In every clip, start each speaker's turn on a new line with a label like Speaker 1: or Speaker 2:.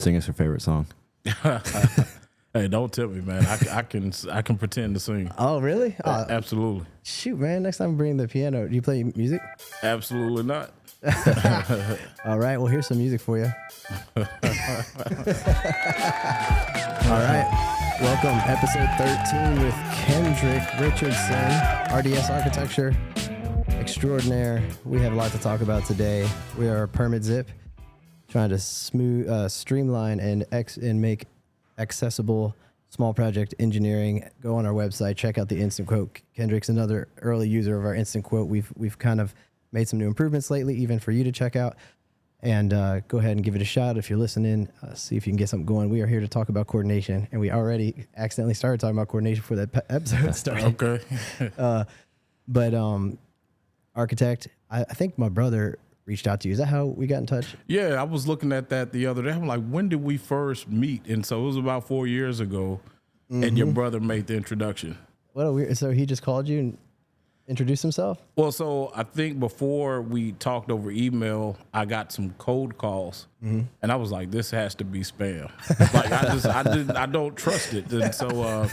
Speaker 1: Sing us your favorite song.
Speaker 2: Hey, don't tell me, man. I can pretend to sing.
Speaker 3: Oh, really?
Speaker 2: Absolutely.
Speaker 3: Shoot, man. Next time, bring the piano. Do you play music?
Speaker 2: Absolutely not.
Speaker 3: All right. Well, here's some music for you. All right. Welcome, episode 13 with Kendrick Richardson, RDS Architecture extraordinaire. We have a lot to talk about today. We are Permit Zip, trying to streamline and make accessible small project engineering. Go on our website, check out the instant quote. Kendrick's another early user of our instant quote. We've kind of made some new improvements lately, even for you to check out. And go ahead and give it a shot if you're listening. See if you can get something going. We are here to talk about coordination, and we already accidentally started talking about coordination before that episode started.
Speaker 2: Okay.
Speaker 3: But Architect, I think my brother reached out to you. Is that how we got in touch?
Speaker 2: Yeah, I was looking at that the other day. I'm like, when did we first meet? And so it was about 4 years ago, and your brother made the introduction.
Speaker 3: What a weird. So he just called you and introduced himself?
Speaker 2: Well, so I think before we talked over email, I got some cold calls, and I was like, "This has to be spam." Like I don't trust it. And so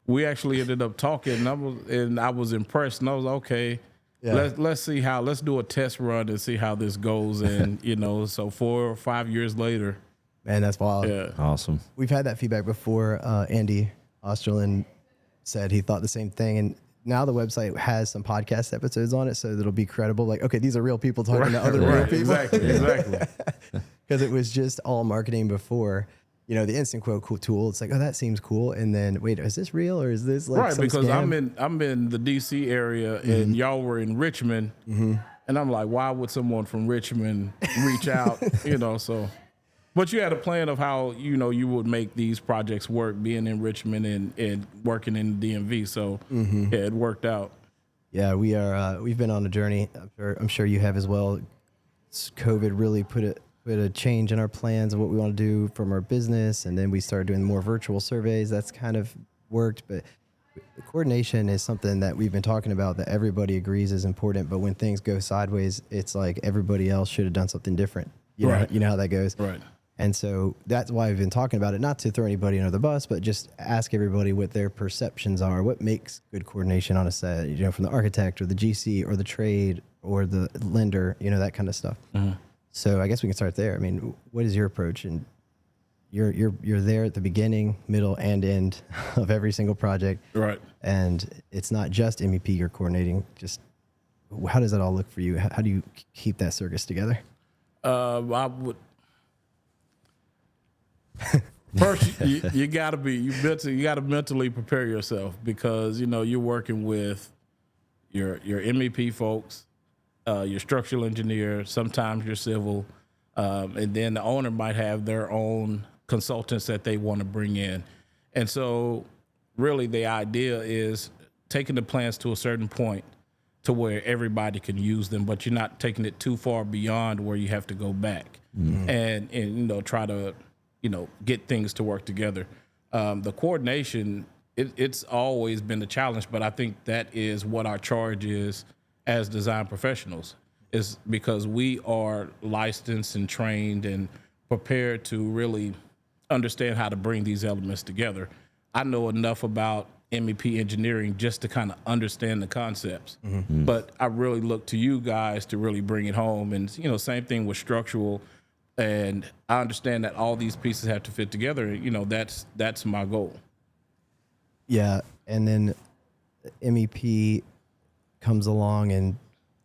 Speaker 2: we actually ended up talking, and I was impressed, and I was like, okay. Yeah. Let's see let's do a test run and see how this goes. And so 4 or 5 years later,
Speaker 3: man, that's wild.
Speaker 2: Yeah,
Speaker 1: awesome.
Speaker 3: We've had that feedback before. Andy Osterlin said he thought the same thing, and now the website has some podcast episodes on it, so it'll be credible. Like, okay, these are real people talking to other real people.
Speaker 2: Exactly.
Speaker 3: Because it was just all marketing before. The instant quote cool tool. It's like, oh, that seems cool. And then, wait, is this real or is this like some
Speaker 2: because
Speaker 3: scam?
Speaker 2: I'm in the DC area and y'all were in Richmond, and I'm like, why would someone from Richmond reach out? So, but you had a plan of how you would make these projects work, being in Richmond and working in the DMV. So yeah, it worked out.
Speaker 3: Yeah, we are. We've been on a journey. I'm sure you have as well. COVID really put a change in our plans of what we want to do from our business, and then we started doing more virtual surveys. That's kind of worked, but the coordination is something that we've been talking about that everybody agrees is important, but when things go sideways, it's like everybody else should have done something different. You know how that goes.
Speaker 2: Right.
Speaker 3: And so that's why we've been talking about it, not to throw anybody under the bus, but just ask everybody what their perceptions are, what makes good coordination on a set, from the architect or the GC or the trade or the lender, that kind of stuff. So I guess we can start there. I mean, what is your approach? And you're there at the beginning, middle, and end of every single project.
Speaker 2: Right.
Speaker 3: And it's not just MEP you're coordinating. Just how does that all look for you? How do you keep that circus together?
Speaker 2: I would first you gotta mentally prepare yourself, because you're working with your MEP folks. Your structural engineer, sometimes your civil, and then the owner might have their own consultants that they want to bring in. And so really the idea is taking the plans to a certain point to where everybody can use them, but you're not taking it too far beyond where you have to go back and try to, get things to work together. The coordination, it's always been a challenge, but I think that is what our charge is as design professionals, is because we are licensed and trained and prepared to really understand how to bring these elements together. I know enough about MEP engineering just to kind of understand the concepts, but I really look to you guys to really bring it home. And, same thing with structural. And I understand that all these pieces have to fit together. That's my goal.
Speaker 3: Yeah. And then MEP comes along and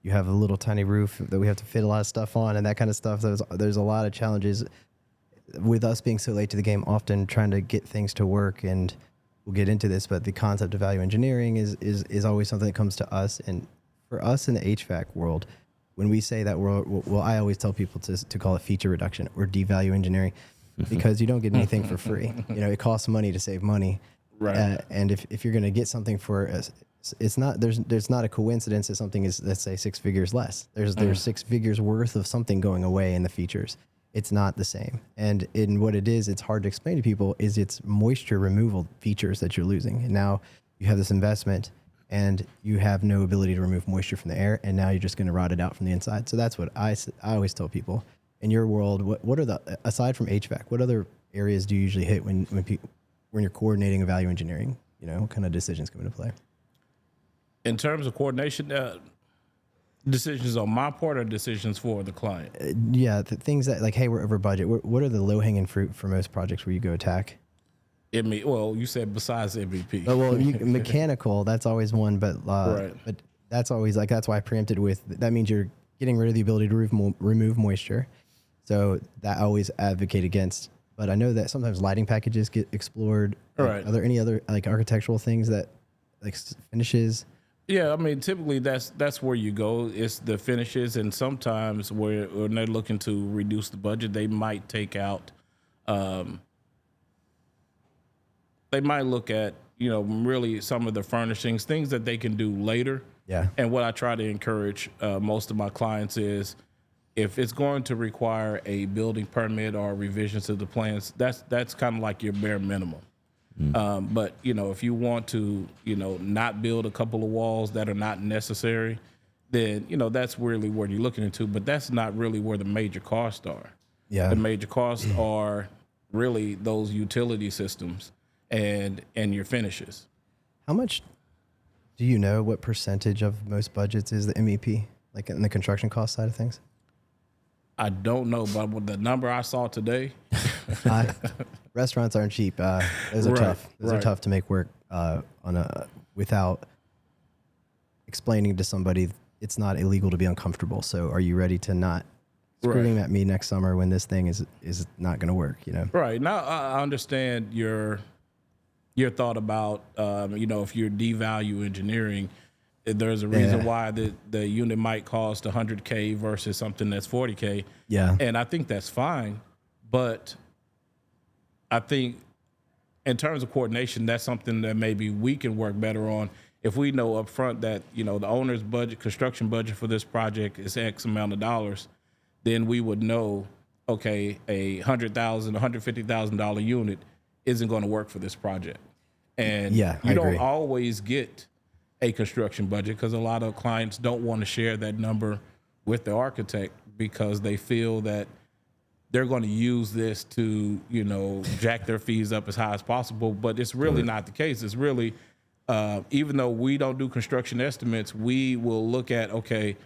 Speaker 3: you have a little tiny roof that we have to fit a lot of stuff on and that kind of stuff. There's a lot of challenges with us being so late to the game, often trying to get things to work, and we'll get into this, but the concept of value engineering is always something that comes to us. And for us in the HVAC world, when we say that I always tell people to call it feature reduction or devalue engineering, because you don't get anything for free. It costs money to save money.
Speaker 2: Right.
Speaker 3: And if you're going to get something for it's not there's not a coincidence that something is, let's say, 6 figures less. There's 6 figures worth of something going away in the features. It's not the same. And in what it is, it's hard to explain to people, is it's moisture removal features that you're losing. And now you have this investment and you have no ability to remove moisture from the air, and now you're just going to rot it out from the inside. So that's what I always tell people. in your world, what are the, aside from HVAC, what other areas do you usually hit when you're coordinating a value engineering? You know, what kind of decisions come into play?
Speaker 2: In terms of coordination, decisions on my part or decisions for the client?
Speaker 3: Things that like, hey, we're over budget. What are the low hanging fruit for most projects where you go attack?
Speaker 2: Well, you said besides MVP.
Speaker 3: Oh, well, mechanical, that's always one, but
Speaker 2: Right.
Speaker 3: but that's always like, that's why I preempted with, that means you're getting rid of the ability to remove moisture. So that I always advocate against. But I know that sometimes lighting packages get explored.
Speaker 2: Right.
Speaker 3: Are there any other like architectural things that like finishes?
Speaker 2: Yeah, I mean, typically that's where you go. It's the finishes, and sometimes when they're looking to reduce the budget, they might take out. They might look at, you know, really some of the furnishings, things that they can do later.
Speaker 3: Yeah.
Speaker 2: And what I try to encourage most of my clients is, if it's going to require a building permit or revisions to the plans, that's kind of like your bare minimum. But, you know, if you want to, you know, not build a couple of walls that are not necessary, then, you know, that's really what you're looking into. But that's not really where the major costs are.
Speaker 3: Yeah.
Speaker 2: The major costs are really those utility systems and your finishes.
Speaker 3: How much do you know what percentage of most budgets is the MEP, like in the construction cost side of things?
Speaker 2: I don't know, but with the number I saw today,
Speaker 3: Restaurants aren't cheap. Those are
Speaker 2: Right,
Speaker 3: tough. Those are
Speaker 2: right.
Speaker 3: tough to make work without explaining to somebody it's not illegal to be uncomfortable. So are you ready to not screaming at me next summer when this thing is not going to work? You know.
Speaker 2: right now I understand your thought about you know, if you're devalue engineering, there's a reason why the unit might cost $100K versus something that's $40K.
Speaker 3: Yeah.
Speaker 2: And I think that's fine, but I think in terms of coordination, that's something that maybe we can work better on. If we know up front that, you know, the owner's budget, construction budget for this project is X amount of dollars, then we would know, okay, a $100,000, $150,000 unit isn't going to work for this project. And
Speaker 3: Yeah, I
Speaker 2: you don't
Speaker 3: agree.
Speaker 2: always get a construction budget because a lot of clients don't want to share that number with the architect because they feel that they're going to use this to, you know, jack their fees up as high as possible. But it's really not the case. It's really, even though we don't do construction estimates, we will look at, okay,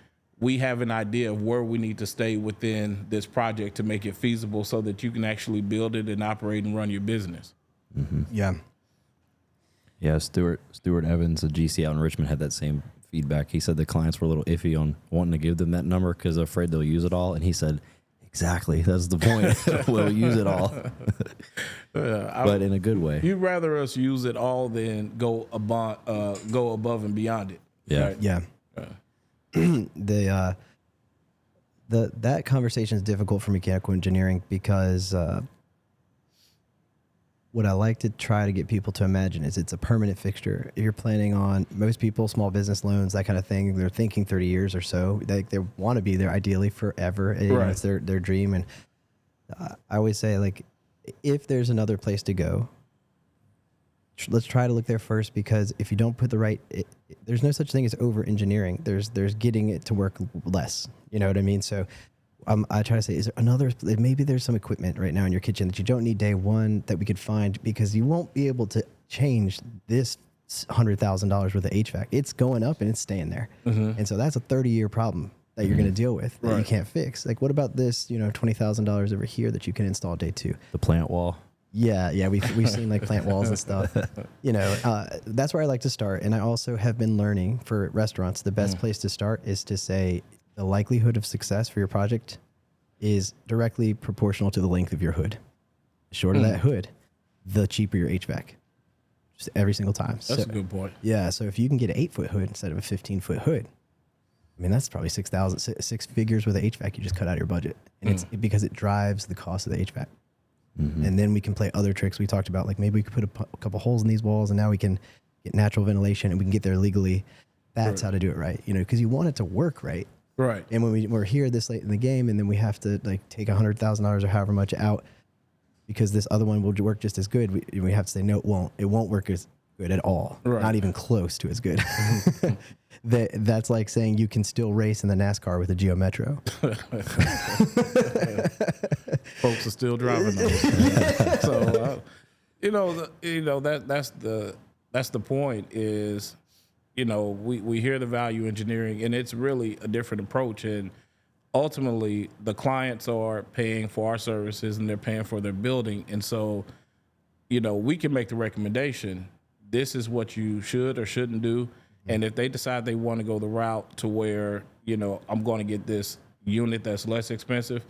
Speaker 2: we have an idea of where we need to stay within this project to make it feasible so that you can actually build it and operate and run your business.
Speaker 3: Mm-hmm. Yeah.
Speaker 1: Yeah, Stuart Evans, a GC out in Richmond, had that same feedback. He said the clients were a little iffy on wanting to give them that number because they're afraid they'll use it all. And he said, exactly, that's the point. We'll use it all. But in a good way.
Speaker 2: You'd rather us use it all than go above and beyond it.
Speaker 1: Yeah.
Speaker 2: Right?
Speaker 3: Yeah. That conversation is difficult for mechanical engineering because what I like to try to get people to imagine is it's a permanent fixture. If you're planning on, most people, small business loans, that kind of thing, they're thinking 30 years or so. They want to be there ideally forever. You know, it's their dream. And I always say, like, if there's another place to go, let's try to look there first, because if you don't put the right, there's no such thing as over engineering. There's getting it to work less. You know what I mean? So I try to say, is there another, maybe there's some equipment right now in your kitchen that you don't need day one that we could find, because you won't be able to change this $100,000 worth of HVAC. It's going up and it's staying there. Mm-hmm. And so that's a 30-year problem that you're going to deal with that you can't fix. Like, what about this, you know, $20,000 over here that you can install day two?
Speaker 1: The plant wall.
Speaker 3: Yeah, we've seen like plant walls and stuff. You know, that's where I like to start. And I also have been learning for restaurants, the best place to start is to say the likelihood of success for your project is directly proportional to the length of your hood. The shorter that hood, the cheaper your HVAC. Just every single time.
Speaker 2: That's a good point.
Speaker 3: Yeah, so if you can get an 8-foot hood instead of a 15-foot hood, I mean, that's probably six figures with the HVAC you just cut out of your budget. And it's because it drives the cost of the HVAC. Mm-hmm. And then we can play other tricks we talked about, like maybe we could put a couple holes in these walls and now we can get natural ventilation and we can get there legally. That's how to do it right, you know, because you want it to work right.
Speaker 2: Right.
Speaker 3: And when we're here this late in the game and then we have to like take $100,000 or however much out because this other one will work just as good, we have to say, no, it won't. It won't work as good at all.
Speaker 2: Right.
Speaker 3: Not even close to as good. That's like saying you can still race in the NASCAR with a Geo Metro.
Speaker 2: Folks are still driving those. So, that's the point is, we hear the value engineering, and it's really a different approach. And ultimately, the clients are paying for our services, and they're paying for their building. And so, we can make the recommendation. This is what you should or shouldn't do. And if they decide they want to go the route to where, I'm going to get this unit that's less expensive,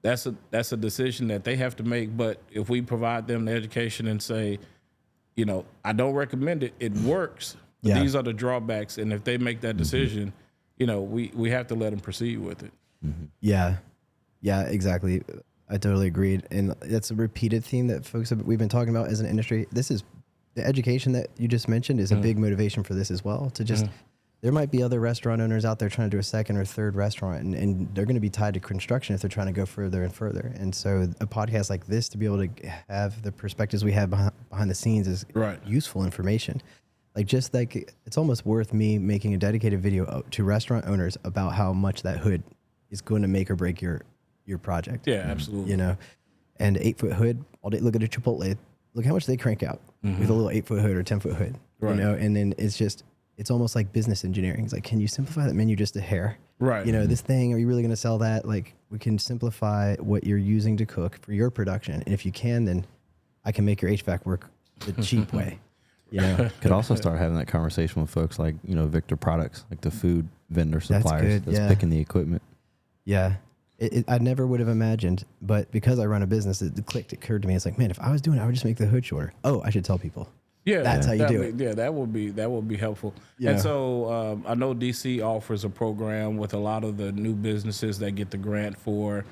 Speaker 2: that's a decision that they have to make. But if we provide them the education and say, I don't recommend it, it works, but these are the drawbacks. And if they make that decision, we have to let them proceed with it.
Speaker 3: Mm-hmm. Yeah, exactly. I totally agreed. And that's a repeated theme that we've been talking about as an industry. The education that you just mentioned is a big motivation for this as well. To just, there might be other restaurant owners out there trying to do a second or third restaurant, and they're going to be tied to construction if they're trying to go further and further. And so a podcast like this, to be able to have the perspectives we have behind the scenes, is useful information. It's almost worth me making a dedicated video to restaurant owners about how much that hood is going to make or break your project.
Speaker 2: Yeah, absolutely.
Speaker 3: And 8-foot hood, all day, look at a Chipotle. Look how much they crank out with a little 8-foot hood or 10-foot hood, and then it's almost like business engineering. It's like, can you simplify that menu just a hair? Right. This thing, are you really going to sell that? Like, we can simplify what you're using to cook for your production. And if you can, then I can make your HVAC work the cheap way.
Speaker 1: Could also start having that conversation with folks like, Victor Products, like the food vendor suppliers that's picking the equipment. Yeah.
Speaker 3: I never would have imagined, but because I run a business, it occurred to me. It's like, man, if I was doing it, I would just make the hood shorter. Oh, I should tell people. Yeah, that's how you do it.
Speaker 2: Yeah, that would be helpful. And so I know DC offers a program with a lot of the new businesses that get the grant for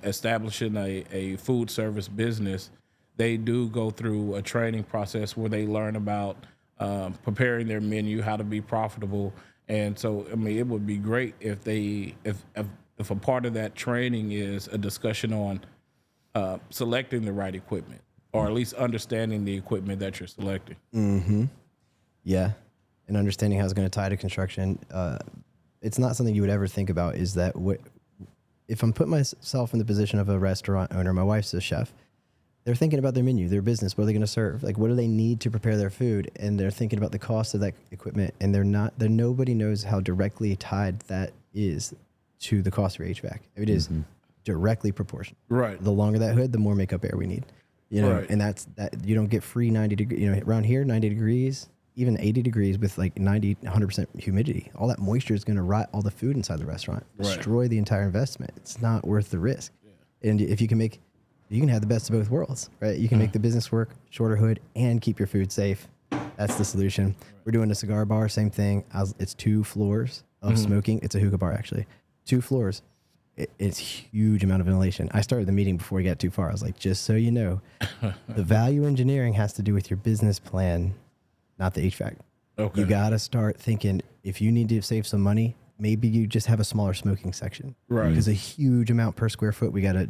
Speaker 2: establishing a food service business. They do go through a training process where they learn about preparing their menu, how to be profitable. And so, it would be great if a part of that training is a discussion on selecting the right equipment, or at least understanding the equipment that you're selecting.
Speaker 3: Mm-hmm. Yeah, and understanding how it's going to tie to construction. It's not something you would ever think about, is that if I'm putting myself in the position of a restaurant owner, my wife's a chef, they're thinking about their menu, their business, what are they going to serve? Like, what do they need to prepare their food? And they're thinking about the cost of that equipment, and nobody knows how directly tied that is to the cost of your HVAC. It is directly proportional. Right. The longer that hood, the more makeup air we need. And that's that. You don't get free 90 degrees. Around here, 90 degrees, even 80 degrees with like 100% humidity. All that moisture is going to rot all the food inside the restaurant, destroy the entire investment. It's not worth the risk. Yeah. And if you can have the best of both worlds, right? You can make the business work, shorter hood, and keep your food safe. That's the solution. Right. We're doing a cigar bar, same thing. It's 2 floors of smoking. It's a hookah bar, actually. 2 floors. It's huge amount of ventilation. I started the meeting before we got too far. I was like, just so you know, the value engineering has to do with your business plan, not the HVAC. Okay. You got to start thinking, if you need to save some money, maybe you just have a smaller smoking section. Right. Because a huge amount per square foot we got to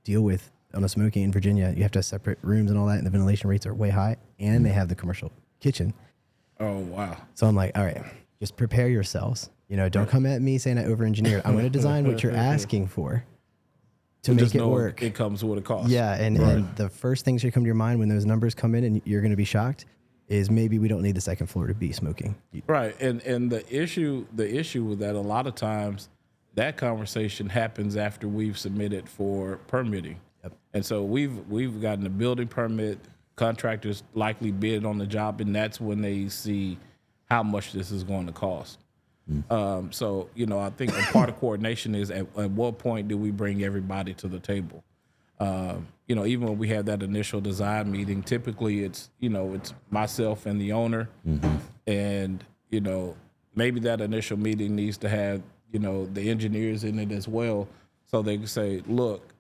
Speaker 3: deal with on a smoking in Virginia. You have to have separate rooms and all that, and the ventilation rates are way high, and they have the commercial kitchen. Oh, wow. So I'm like, all right, just prepare yourselves. Don't come at me saying I over-engineered. I'm going to design what you're asking for to make it work.
Speaker 2: It comes with a cost.
Speaker 3: Yeah, and the first things that come to your mind when those numbers come in and you're going to be shocked is maybe we don't need the second floor to be smoking.
Speaker 2: Right, and the issue with that, a lot of times that conversation happens after we've submitted for permitting. Yep. And so we've gotten a building permit, contractors likely bid on the job, and that's when they see how much this is going to cost. So, I think a part of coordination is at what point do we bring everybody to the table? Even when we have that initial design meeting, typically it's myself and the owner. And, maybe that initial meeting needs to have, the engineers in it as well. So they can say, look,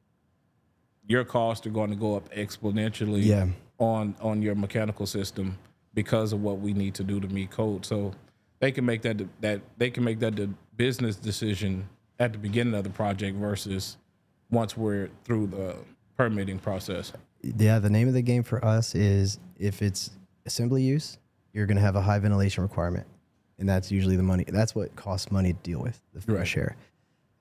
Speaker 2: your costs are going to go up exponentially on your mechanical system because of what we need to do to meet code. So they can make that the business decision at the beginning of the project versus once we're through the permitting process.
Speaker 3: Yeah, the name of the game for us is, if it's assembly use, you're going to have a high ventilation requirement. And that's usually the money. That's what costs money to deal with, the fresh air.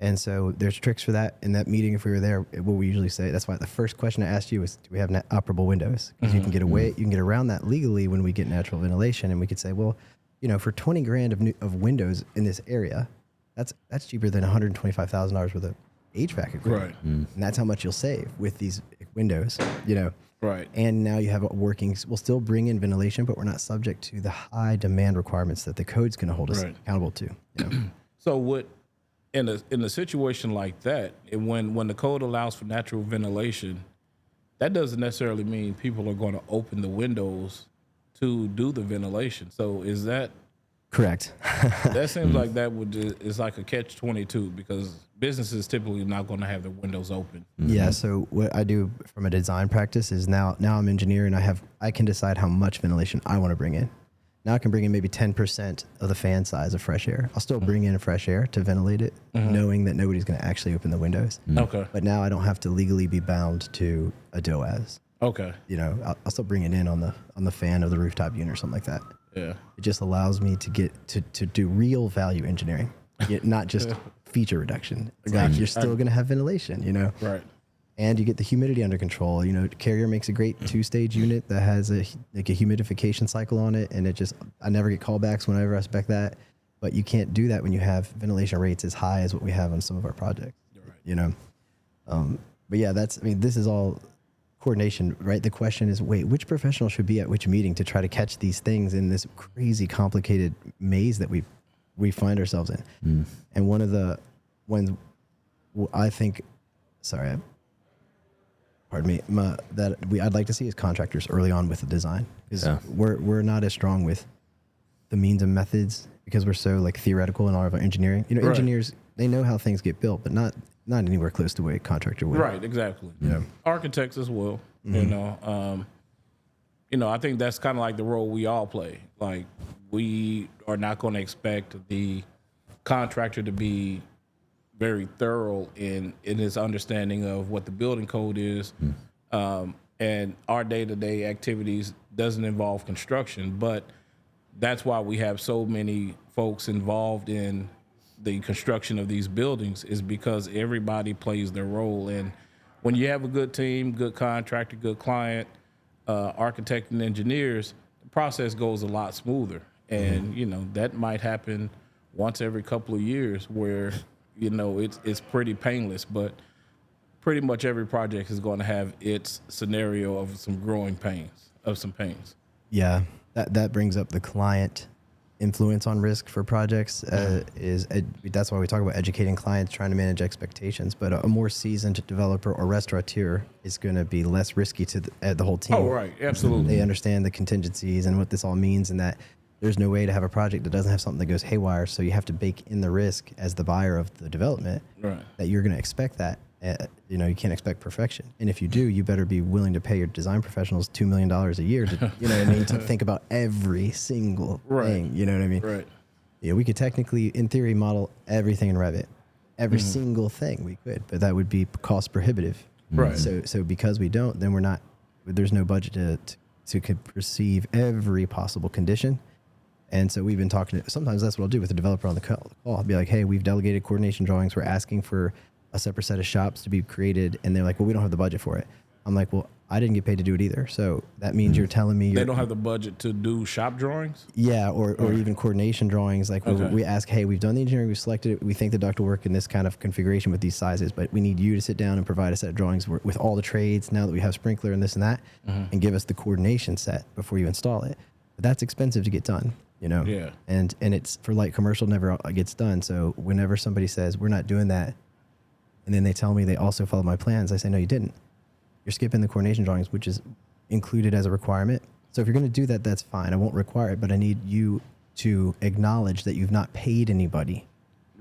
Speaker 3: And so there's tricks for that. In that meeting, if we were there, what we usually say, that's why the first question I asked you was, do we have operable windows? Because you can get away, you can get around that legally when we get natural ventilation. And we could say, well, you know, for 20 grand of windows in this area, that's cheaper than $125,000 worth of HVAC equipment.
Speaker 2: Right.
Speaker 3: And that's how much you'll save with these windows, you know.
Speaker 2: Right.
Speaker 3: And now you have a working, we'll still bring in ventilation, but we're not subject to the high demand requirements that the code's going to hold us accountable to. You know?
Speaker 2: So what, in a situation like that, when the code allows for natural ventilation, that doesn't necessarily mean people are going to open the windows to do the ventilation. So is that
Speaker 3: correct?
Speaker 2: That seems like that is like a catch-22 because businesses typically not going to have their windows open.
Speaker 3: Yeah. So what I do from a design practice is now I'm engineer and I can decide how much ventilation I want to bring in. Now I can bring in maybe 10% of the fan size of fresh air. I'll still bring in fresh air to ventilate it, knowing that nobody's going to actually open the windows.
Speaker 2: Okay.
Speaker 3: But now I don't have to legally be bound to a DOAS.
Speaker 2: Okay.
Speaker 3: You know, I'll still bring it in on the fan of the rooftop unit or something like that.
Speaker 2: Yeah.
Speaker 3: It just allows me to get to do real value engineering, not just feature reduction. It's like you're still going to have ventilation, you know?
Speaker 2: Right.
Speaker 3: And you get the humidity under control. You know, Carrier makes a great 2-stage unit that has a humidification cycle on it. And I never get callbacks whenever I spec that. But you can't do that when you have ventilation rates as high as what we have on some of our projects, you know? But yeah, this is all coordination, right? The question is, wait, which professional should be at which meeting to try to catch these things in this crazy complicated maze that we find ourselves in? And one of the ones I think, I'd like to see is contractors early on with the design, because we're not as strong with the means and methods because we're so like theoretical in all of our engineering. You know, engineers, they know how things get built, but not anywhere close to the way a contractor would.
Speaker 2: Right, exactly. Yeah. Architects as well. You know, I think that's kind of like the role we all play. Like, we are not going to expect the contractor to be very thorough in his understanding of what the building code is. And our day-to-day activities doesn't involve construction, but that's why we have so many folks involved in the construction of these buildings, is because everybody plays their role. And when you have a good team, good contractor, good client, architect and engineers, the process goes a lot smoother. And, you know, that might happen once every couple of years where, you know, it's pretty painless, but pretty much every project is going to have its scenario of some growing pains.
Speaker 3: Yeah, that brings up the client influence on risk for projects. That's why we talk about educating clients, trying to manage expectations. But a more seasoned developer or restaurateur is going to be less risky to the whole team.
Speaker 2: Oh, right, absolutely.
Speaker 3: They understand the contingencies and what this all means, and that there's no way to have a project that doesn't have something that goes haywire. So you have to bake in the risk as the buyer of the development, that you're going to expect that. You know, you can't expect perfection. And if you do, you better be willing to pay your design professionals $2 million a year to, you know what I mean, to think about every single thing. You know what I mean?
Speaker 2: Right.
Speaker 3: Yeah, we could technically, in theory, model everything in Revit. Every single thing we could, but that would be cost prohibitive.
Speaker 2: Right.
Speaker 3: So because we don't, then there's no budget to perceive every possible condition. And so we've been talking sometimes that's what I'll do with the developer on the call. I'll be like, hey, we've delegated coordination drawings. We're asking for a separate set of shops to be created. And they're like, well, we don't have the budget for it. I'm like, well, I didn't get paid to do it either. So that means you're telling me
Speaker 2: they don't have the budget to do shop drawings?
Speaker 3: Yeah, or even coordination drawings. Like we ask, hey, we've done the engineering, we've selected it. We think the duct will work in this kind of configuration with these sizes, but we need you to sit down and provide a set of drawings with all the trades now that we have sprinkler and this and that, and give us the coordination set before you install it. But that's expensive to get done. You know, and it's for light commercial, never gets done. So whenever somebody says we're not doing that, and then they tell me they also followed my plans, I say, no, you didn't. You're skipping the coordination drawings, which is included as a requirement. So if you're going to do that, that's fine. I won't require it, but I need you to acknowledge that you've not paid anybody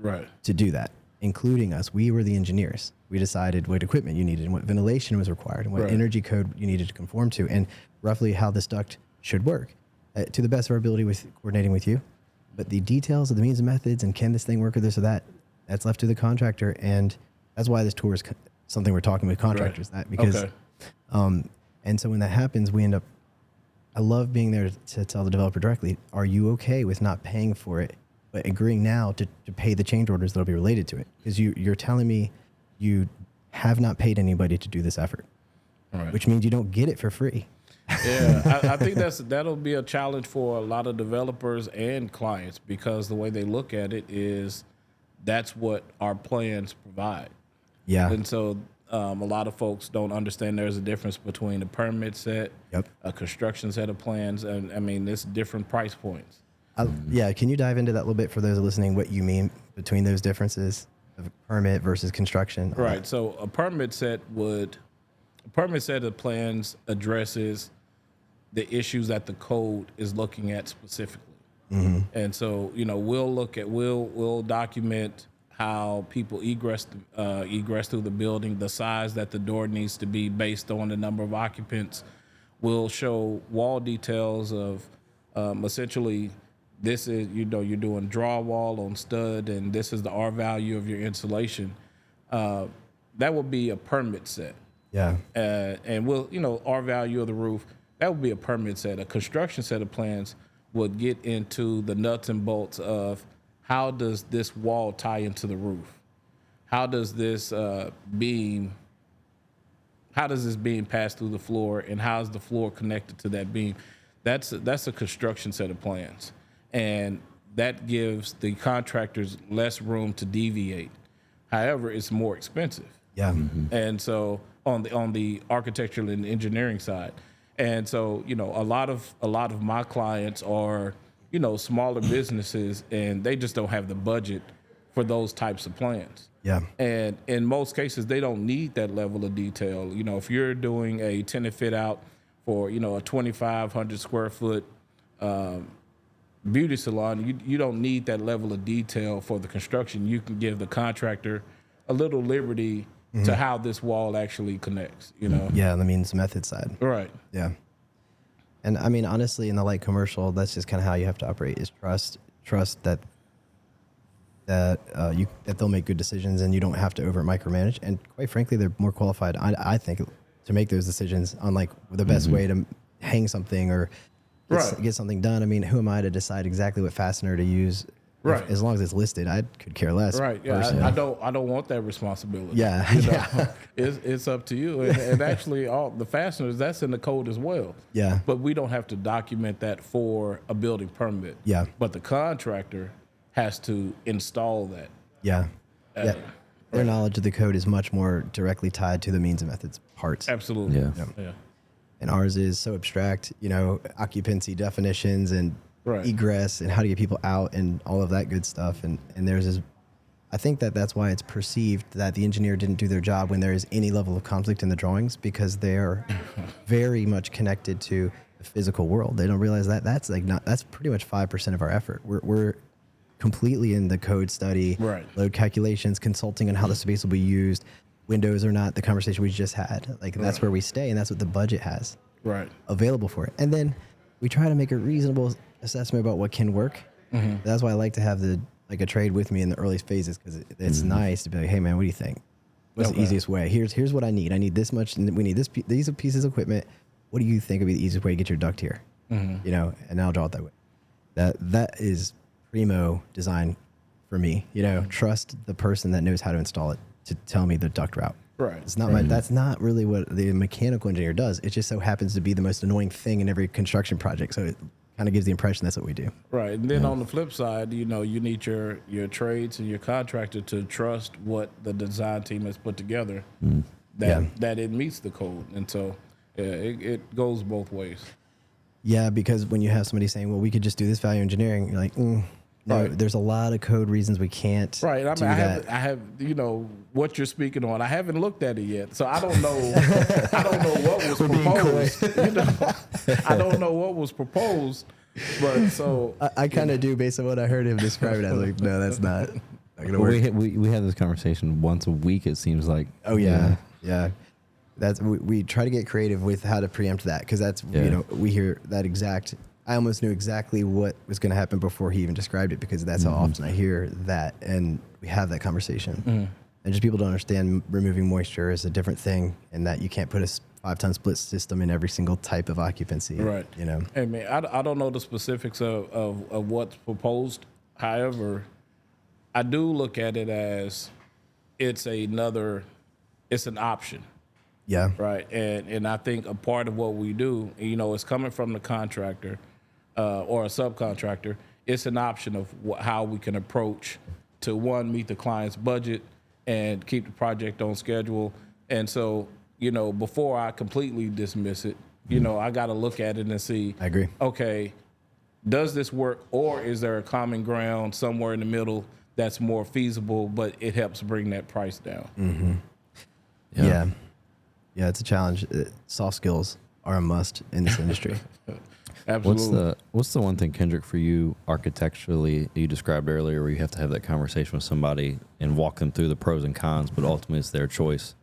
Speaker 3: to do that, including us. We were the engineers. We decided what equipment you needed and what ventilation was required and what energy code you needed to conform to, and roughly how this duct should work. To the best of our ability with coordinating with you. But the details of the means and methods and can this thing work or this or that, that's left to the contractor. And that's why this tour is something we're talking with contractors, because and so when that happens, we end up I love being there to tell the developer directly, are you okay with not paying for it, but agreeing now to pay the change orders that'll be related to it? Because you're telling me you have not paid anybody to do this effort,
Speaker 2: Right.
Speaker 3: which means you don't get it for free.
Speaker 2: Yeah, I think that'll be a challenge for a lot of developers and clients, because the way they look at it is that's what our plans provide.
Speaker 3: Yeah.
Speaker 2: And so a lot of folks don't understand there's a difference between a permit set,
Speaker 3: Yep.
Speaker 2: a construction set of plans, and I mean, it's different price points.
Speaker 3: Yeah. Can you dive into that a little bit for those listening, what you mean between those differences of permit versus construction?
Speaker 2: Right. So a permit set of plans addresses the issues that the code is looking at specifically.
Speaker 3: Mm-hmm.
Speaker 2: And so, we'll document how people egress through the building, the size that the door needs to be based on the number of occupants. We'll show wall details of essentially, this is, you're doing drywall on stud, and this is the R value of your insulation. That would be a permit set.
Speaker 3: Yeah.
Speaker 2: And R value of the roof, that would be a permit set. A construction set of plans would get into the nuts and bolts of how does this wall tie into the roof? How does this beam pass through the floor, and how is the floor connected to that beam? That's a construction set of plans, and that gives the contractors less room to deviate. However, it's more expensive.
Speaker 3: Yeah.
Speaker 2: And so on the architectural and engineering side, and so a lot of my clients are smaller businesses, and they just don't have the budget for those types of plans.
Speaker 3: Yeah.
Speaker 2: And in most cases, they don't need that level of detail. If you're doing a tenant fit out for a 2,500 square foot beauty salon, you don't need that level of detail for the construction. You can give the contractor a little liberty to how this wall actually connects,
Speaker 3: Yeah, the means method side.
Speaker 2: Right.
Speaker 3: Yeah. And I mean, honestly, in the light commercial, that's just kind of how you have to operate, is trust that they'll make good decisions, and you don't have to over micromanage. And quite frankly, they're more qualified, I think, to make those decisions on like the best way to hang something or get something done. I mean, who am I to decide exactly what fastener to use?
Speaker 2: Right.
Speaker 3: As long as it's listed, I could care less.
Speaker 2: Right. Yeah. I don't want that responsibility.
Speaker 3: Yeah.
Speaker 2: Yeah. It's up to you. And actually, all the fasteners, that's in the code as well.
Speaker 3: Yeah.
Speaker 2: But we don't have to document that for a building permit.
Speaker 3: Yeah.
Speaker 2: But the contractor has to install that.
Speaker 3: Yeah. Yeah. Their knowledge of the code is much more directly tied to the means and methods parts.
Speaker 2: Absolutely.
Speaker 1: Yeah.
Speaker 3: And ours is so abstract, occupancy definitions and egress and how to get people out and all of that good stuff. And theirs is, I think that's why it's perceived that the engineer didn't do their job when there is any level of conflict in the drawings, because they're very much connected to the physical world. They don't realize that that's pretty much 5% of our effort. We're completely in the code study, load calculations, consulting on how the space will be used, windows or not, the conversation we just had. That's where we stay, and that's what the budget has available for it. And then we try to make a reasonable assessment about what can work. That's why I like to have a trade with me in the early phases, because it's nice to be like, hey man, what do you think? What's the easiest way? Here's what I need. I need this much, and we need these pieces of equipment. What do you think would be the easiest way to get your duct here? And I'll draw it that way. That is primo design for me. Trust the person that knows how to install it to tell me the duct route.
Speaker 2: Right.
Speaker 3: It's not that's not really what the mechanical engineer does. It just so happens to be the most annoying thing in every construction project. So it kind of gives the impression that's what we do.
Speaker 2: Right. And then on the flip side, you need your trades and your contractor to trust what the design team has put together, that it meets the code. And so it goes both ways.
Speaker 3: Yeah, because when you have somebody saying, well, we could just do this value engineering, you're like, no, there's a lot of code reasons we can't
Speaker 2: do that. I have what you're speaking on. I haven't looked at it yet, so I don't know. I don't know what was proposed. I don't know what was proposed, but so
Speaker 3: I kind of do based on what I heard him describe it. I was like, no, that's not gonna work.
Speaker 1: We have this conversation once a week. It seems like.
Speaker 3: Oh yeah. That's we try to get creative with how to preempt that, because that's we hear that exact. I almost knew exactly what was going to happen before he even described it, because that's how often I hear that, and we have that conversation. And just people don't understand removing moisture is a different thing, and that you can't put a 5-ton split system in every single type of occupancy.
Speaker 2: Right.
Speaker 3: You know.
Speaker 2: Hey man, I don't know the specifics of what's proposed. However, I do look at it as it's an option.
Speaker 3: Yeah.
Speaker 2: Right. And I think a part of what we do, you know, is coming from the contractor or a subcontractor. It's an option of how we can approach to, one, meet the client's budget and keep the project on schedule. And so, you know, before I completely dismiss it, you know, I got to look at it and see.
Speaker 3: I agree.
Speaker 2: Okay, does this work, or is there a common ground somewhere in the middle that's more feasible, but it helps bring that price down?
Speaker 3: Mm-hmm. Yeah, it's a challenge. Soft skills are a must in this industry.
Speaker 2: Absolutely.
Speaker 1: What's the one thing, Kendrick, for you architecturally you described earlier, where you have to have that conversation with somebody and walk them through the pros and cons, but ultimately it's their choice?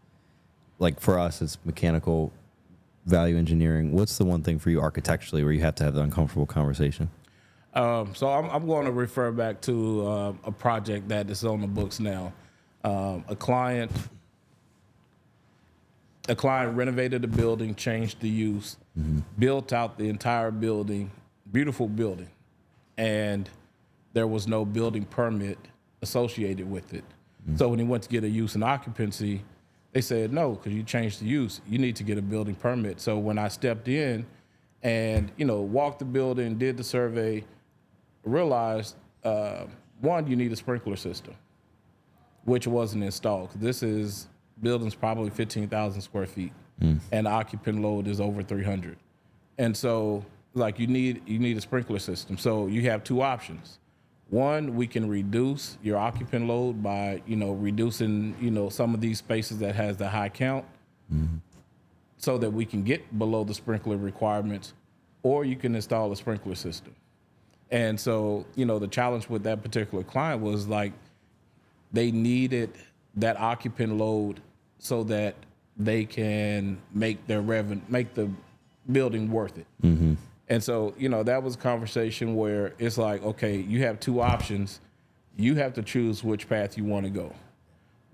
Speaker 1: Like for us, it's mechanical value engineering. What's the one thing for you architecturally where you have to have the uncomfortable conversation?
Speaker 2: So I'm going to refer back to a project that is on the books now. A client renovated the building, changed the use, built out the entire building, beautiful building, and there was no building permit associated with it. So when he went to get a use and occupancy, they said, no, because you changed the use, you need to get a building permit. So when I stepped in and, you know, walked the building, did the survey, realized, one, you need a sprinkler system, which wasn't installed. This is building's probably 15,000 square feet, and the occupant load is over 300. And so, like, you need a sprinkler system. So you have two options. One, we can reduce your occupant load by, you know, reducing, you know, some of these spaces that has the high count, so that we can get below the sprinkler requirements, or you can install a sprinkler system. And so, you know, the challenge with that particular client was, like, they needed that occupant load so that they can make their make the building worth it. And so, you know, that was a conversation where it's like, okay, you have two options. You have to choose which path you want to go.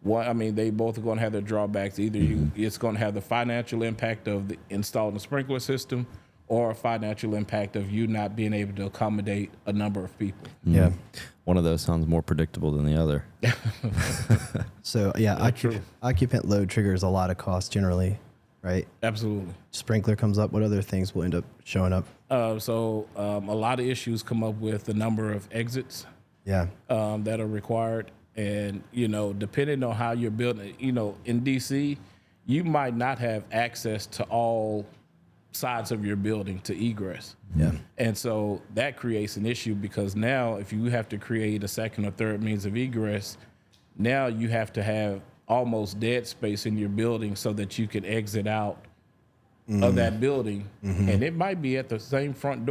Speaker 2: One, I mean, they both are going to have their drawbacks. Either it's going to have the financial impact of installing a sprinkler system, or a financial impact of you not being able to accommodate a number of people.
Speaker 3: Yeah.
Speaker 1: One of those sounds more predictable than the other.
Speaker 3: So, yeah, occupant load triggers a lot of costs generally, right?
Speaker 2: Absolutely.
Speaker 3: Sprinkler comes up. What other things will end up showing up?
Speaker 2: So a lot of issues come up with the number of exits
Speaker 3: Yeah.
Speaker 2: that are required. And, you know, depending on how you're building, you know, in DC, you might not have access to all sides of your building to egress.
Speaker 3: Yeah.
Speaker 2: And so that creates an issue, because now if you have to create a second or third means of egress, now you have to have almost dead space in your building so that you can exit out of that building. And it might be at the same front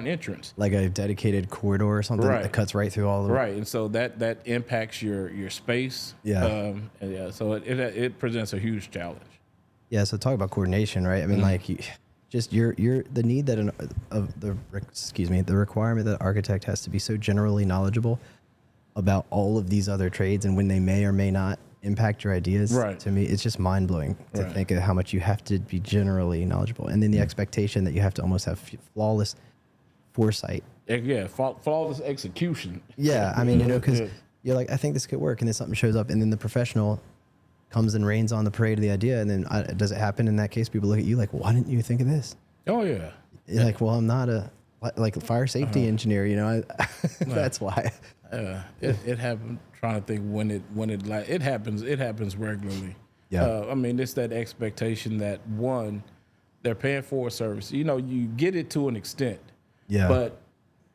Speaker 2: entrance.
Speaker 3: Like a dedicated corridor or something that cuts right through all of it.
Speaker 2: Right. And so that impacts your space.
Speaker 3: Yeah.
Speaker 2: So it presents a huge challenge.
Speaker 3: Yeah. So talk about coordination, right? I mean, like just the need that the requirement that an architect has to be so generally knowledgeable about all of these other trades and when they may or may not impact your ideas.
Speaker 2: Right.
Speaker 3: To me, it's just mind blowing to think of how much you have to be generally knowledgeable, and then the expectation that you have to almost have flawless foresight.
Speaker 2: Yeah, flawless execution.
Speaker 3: Yeah, I mean, you know, because you're like, I think this could work, and then something shows up, and then the professional comes and rains on the parade of the idea, and then does it happen in that case? People look at you like, well, why didn't you think of this?
Speaker 2: Oh yeah.
Speaker 3: You're like, well, I'm not a fire safety engineer, you know. That's why.
Speaker 2: It happened. Trying to think when it happens. It happens regularly.
Speaker 3: Yeah.
Speaker 2: I mean, it's that expectation that, one, they're paying for a service. You know, you get it to an extent.
Speaker 3: Yeah.
Speaker 2: But,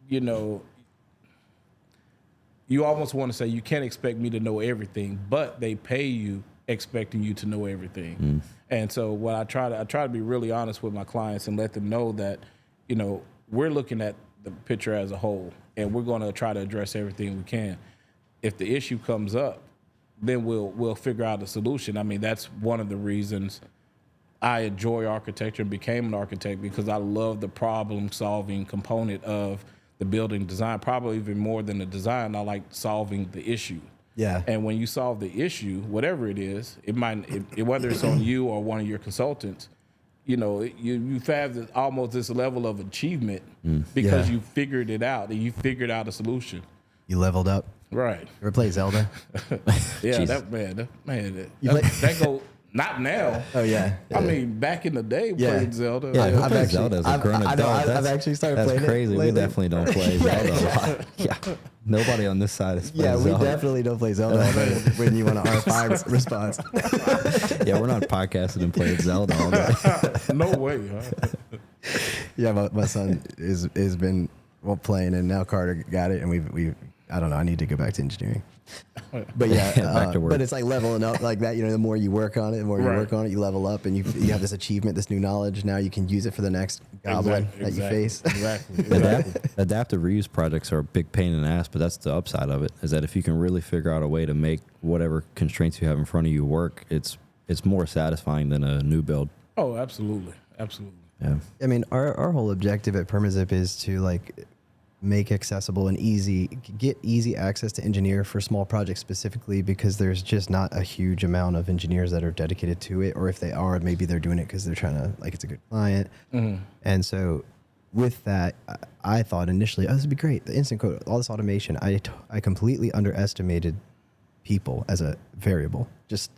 Speaker 2: you know, you almost want to say you can't expect me to know everything, but they pay you expecting you to know everything. And so what I try to be really honest with my clients and let them know that, you know, we're looking at the picture as a whole, and we're going to try to address everything we can. If the issue comes up, then we'll figure out a solution. I mean, that's one of the reasons I enjoy architecture and became an architect, because I love the problem-solving component of the building design. Probably even more than the design, I like solving the issue.
Speaker 3: Yeah.
Speaker 2: And when you solve the issue, whatever it is, whether it's on you or one of your consultants, you have almost this level of achievement because you figured it out and you figured out a solution.
Speaker 3: You leveled up.
Speaker 2: Right.
Speaker 3: You ever play Zelda?
Speaker 2: Yeah, that go. Not now.
Speaker 3: Oh yeah.
Speaker 2: I mean, back in the day, playing Zelda.
Speaker 1: Yeah,
Speaker 3: I've
Speaker 1: played
Speaker 3: actually-
Speaker 1: Zelda as a grown adult.
Speaker 3: I've actually started playing it
Speaker 1: That's crazy. We
Speaker 3: lately.
Speaker 1: definitely don't play Zelda a lot. Yeah. Nobody on this side is playing
Speaker 3: Yeah, we
Speaker 1: Zelda.
Speaker 3: definitely don't play Zelda when you want an R5 response.
Speaker 1: Yeah, we're not podcasting and playing Zelda all day.
Speaker 2: No way, huh?
Speaker 3: Yeah, my son has been playing, and now Carter got it, and we I don't know. I need to go back to engineering. But yeah,
Speaker 1: Back to work.
Speaker 3: but it's like leveling up like that. The more you work on it, you level up, and you have this achievement, this new knowledge. Now you can use it for the next goblin that you face.
Speaker 2: Exactly.
Speaker 1: Adaptive reuse projects are a big pain in the ass, but that's the upside of it, is that if you can really figure out a way to make whatever constraints you have in front of you work, it's more satisfying than a new build.
Speaker 2: Oh, absolutely.
Speaker 1: Yeah.
Speaker 3: I mean, our whole objective at Permazip is to make accessible and get easy access to engineer for small projects specifically, because there's just not a huge amount of engineers that are dedicated to it, or if they are, maybe they're doing it because they're trying to, it's a good client. And so with that, I thought initially, this would be great. The instant code, all this automation, I completely underestimated people as a variable.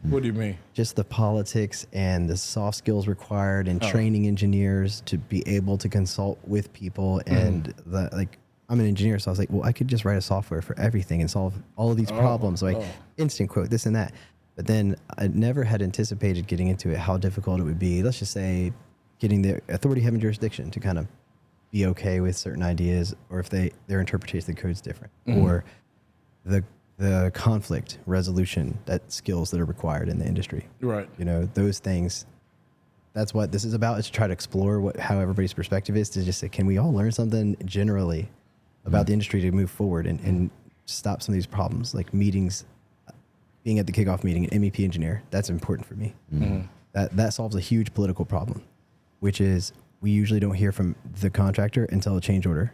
Speaker 2: What do you mean?
Speaker 3: Just the politics and the soft skills required and training engineers to be able to consult with people and I'm an engineer, so I was like, well, I could just write a software for everything and solve all of these problems, instant quote, this and that. But then I never had anticipated getting into it, how difficult it would be. Let's just say getting the authority having jurisdiction to kind of be okay with certain ideas, or if their interpretation of the code is different, or the conflict resolution, that skills that are required in the industry.
Speaker 2: Right.
Speaker 3: Those things. That's what this is about, is to try to explore how everybody's perspective is, to just say, can we all learn something generally about the industry to move forward and stop some of these problems, like meetings, being at the kickoff meeting, an MEP engineer, that's important for me. That solves a huge political problem, which is we usually don't hear from the contractor until a change order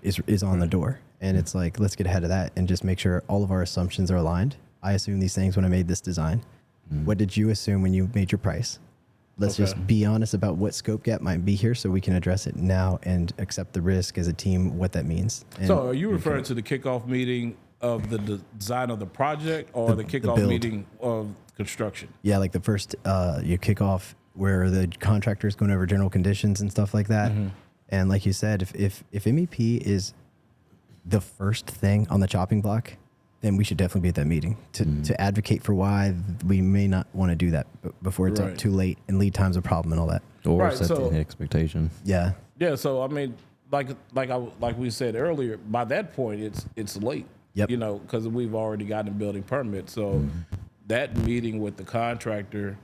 Speaker 3: is on the door. And it's like, let's get ahead of that and just make sure all of our assumptions are aligned. I assume these things when I made this design. What did you assume when you made your price? Let's just be honest about what scope gap might be here, so we can address it now and accept the risk as a team, what that means. And
Speaker 2: so are you referring to the kickoff meeting of the design of the project, or the kickoff meeting of construction?
Speaker 3: Yeah, like the first, you kick off where the contractor is going over general conditions and stuff like that. And like you said, if MEP is the first thing on the chopping block, then we should definitely be at that meeting to advocate for why we may not want to do that before it's too late and lead time's a problem and all that.
Speaker 1: Or set the expectation.
Speaker 3: Yeah.
Speaker 2: Yeah. So I mean, like we said earlier, by that point it's late.
Speaker 3: Yep.
Speaker 2: Because we've already gotten a building permit. So that meeting with the contractor,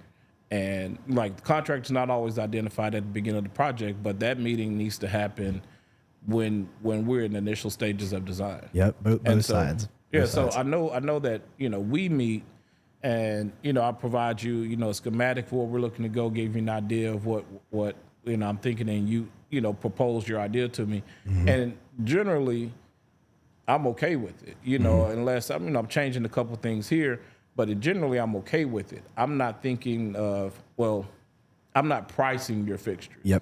Speaker 2: and the contractor's not always identified at the beginning of the project, but that meeting needs to happen when we're in the initial stages of design.
Speaker 3: Yep. Both sides.
Speaker 2: Yeah, so I know that we meet, and I provide you a schematic for where we're looking to go, give you an idea of what I'm thinking, and you propose your idea to me, and generally I'm okay with it, unless I'm changing a couple things here, but generally I'm okay with it. I'm not thinking of I'm not pricing your fixture.
Speaker 3: Yep.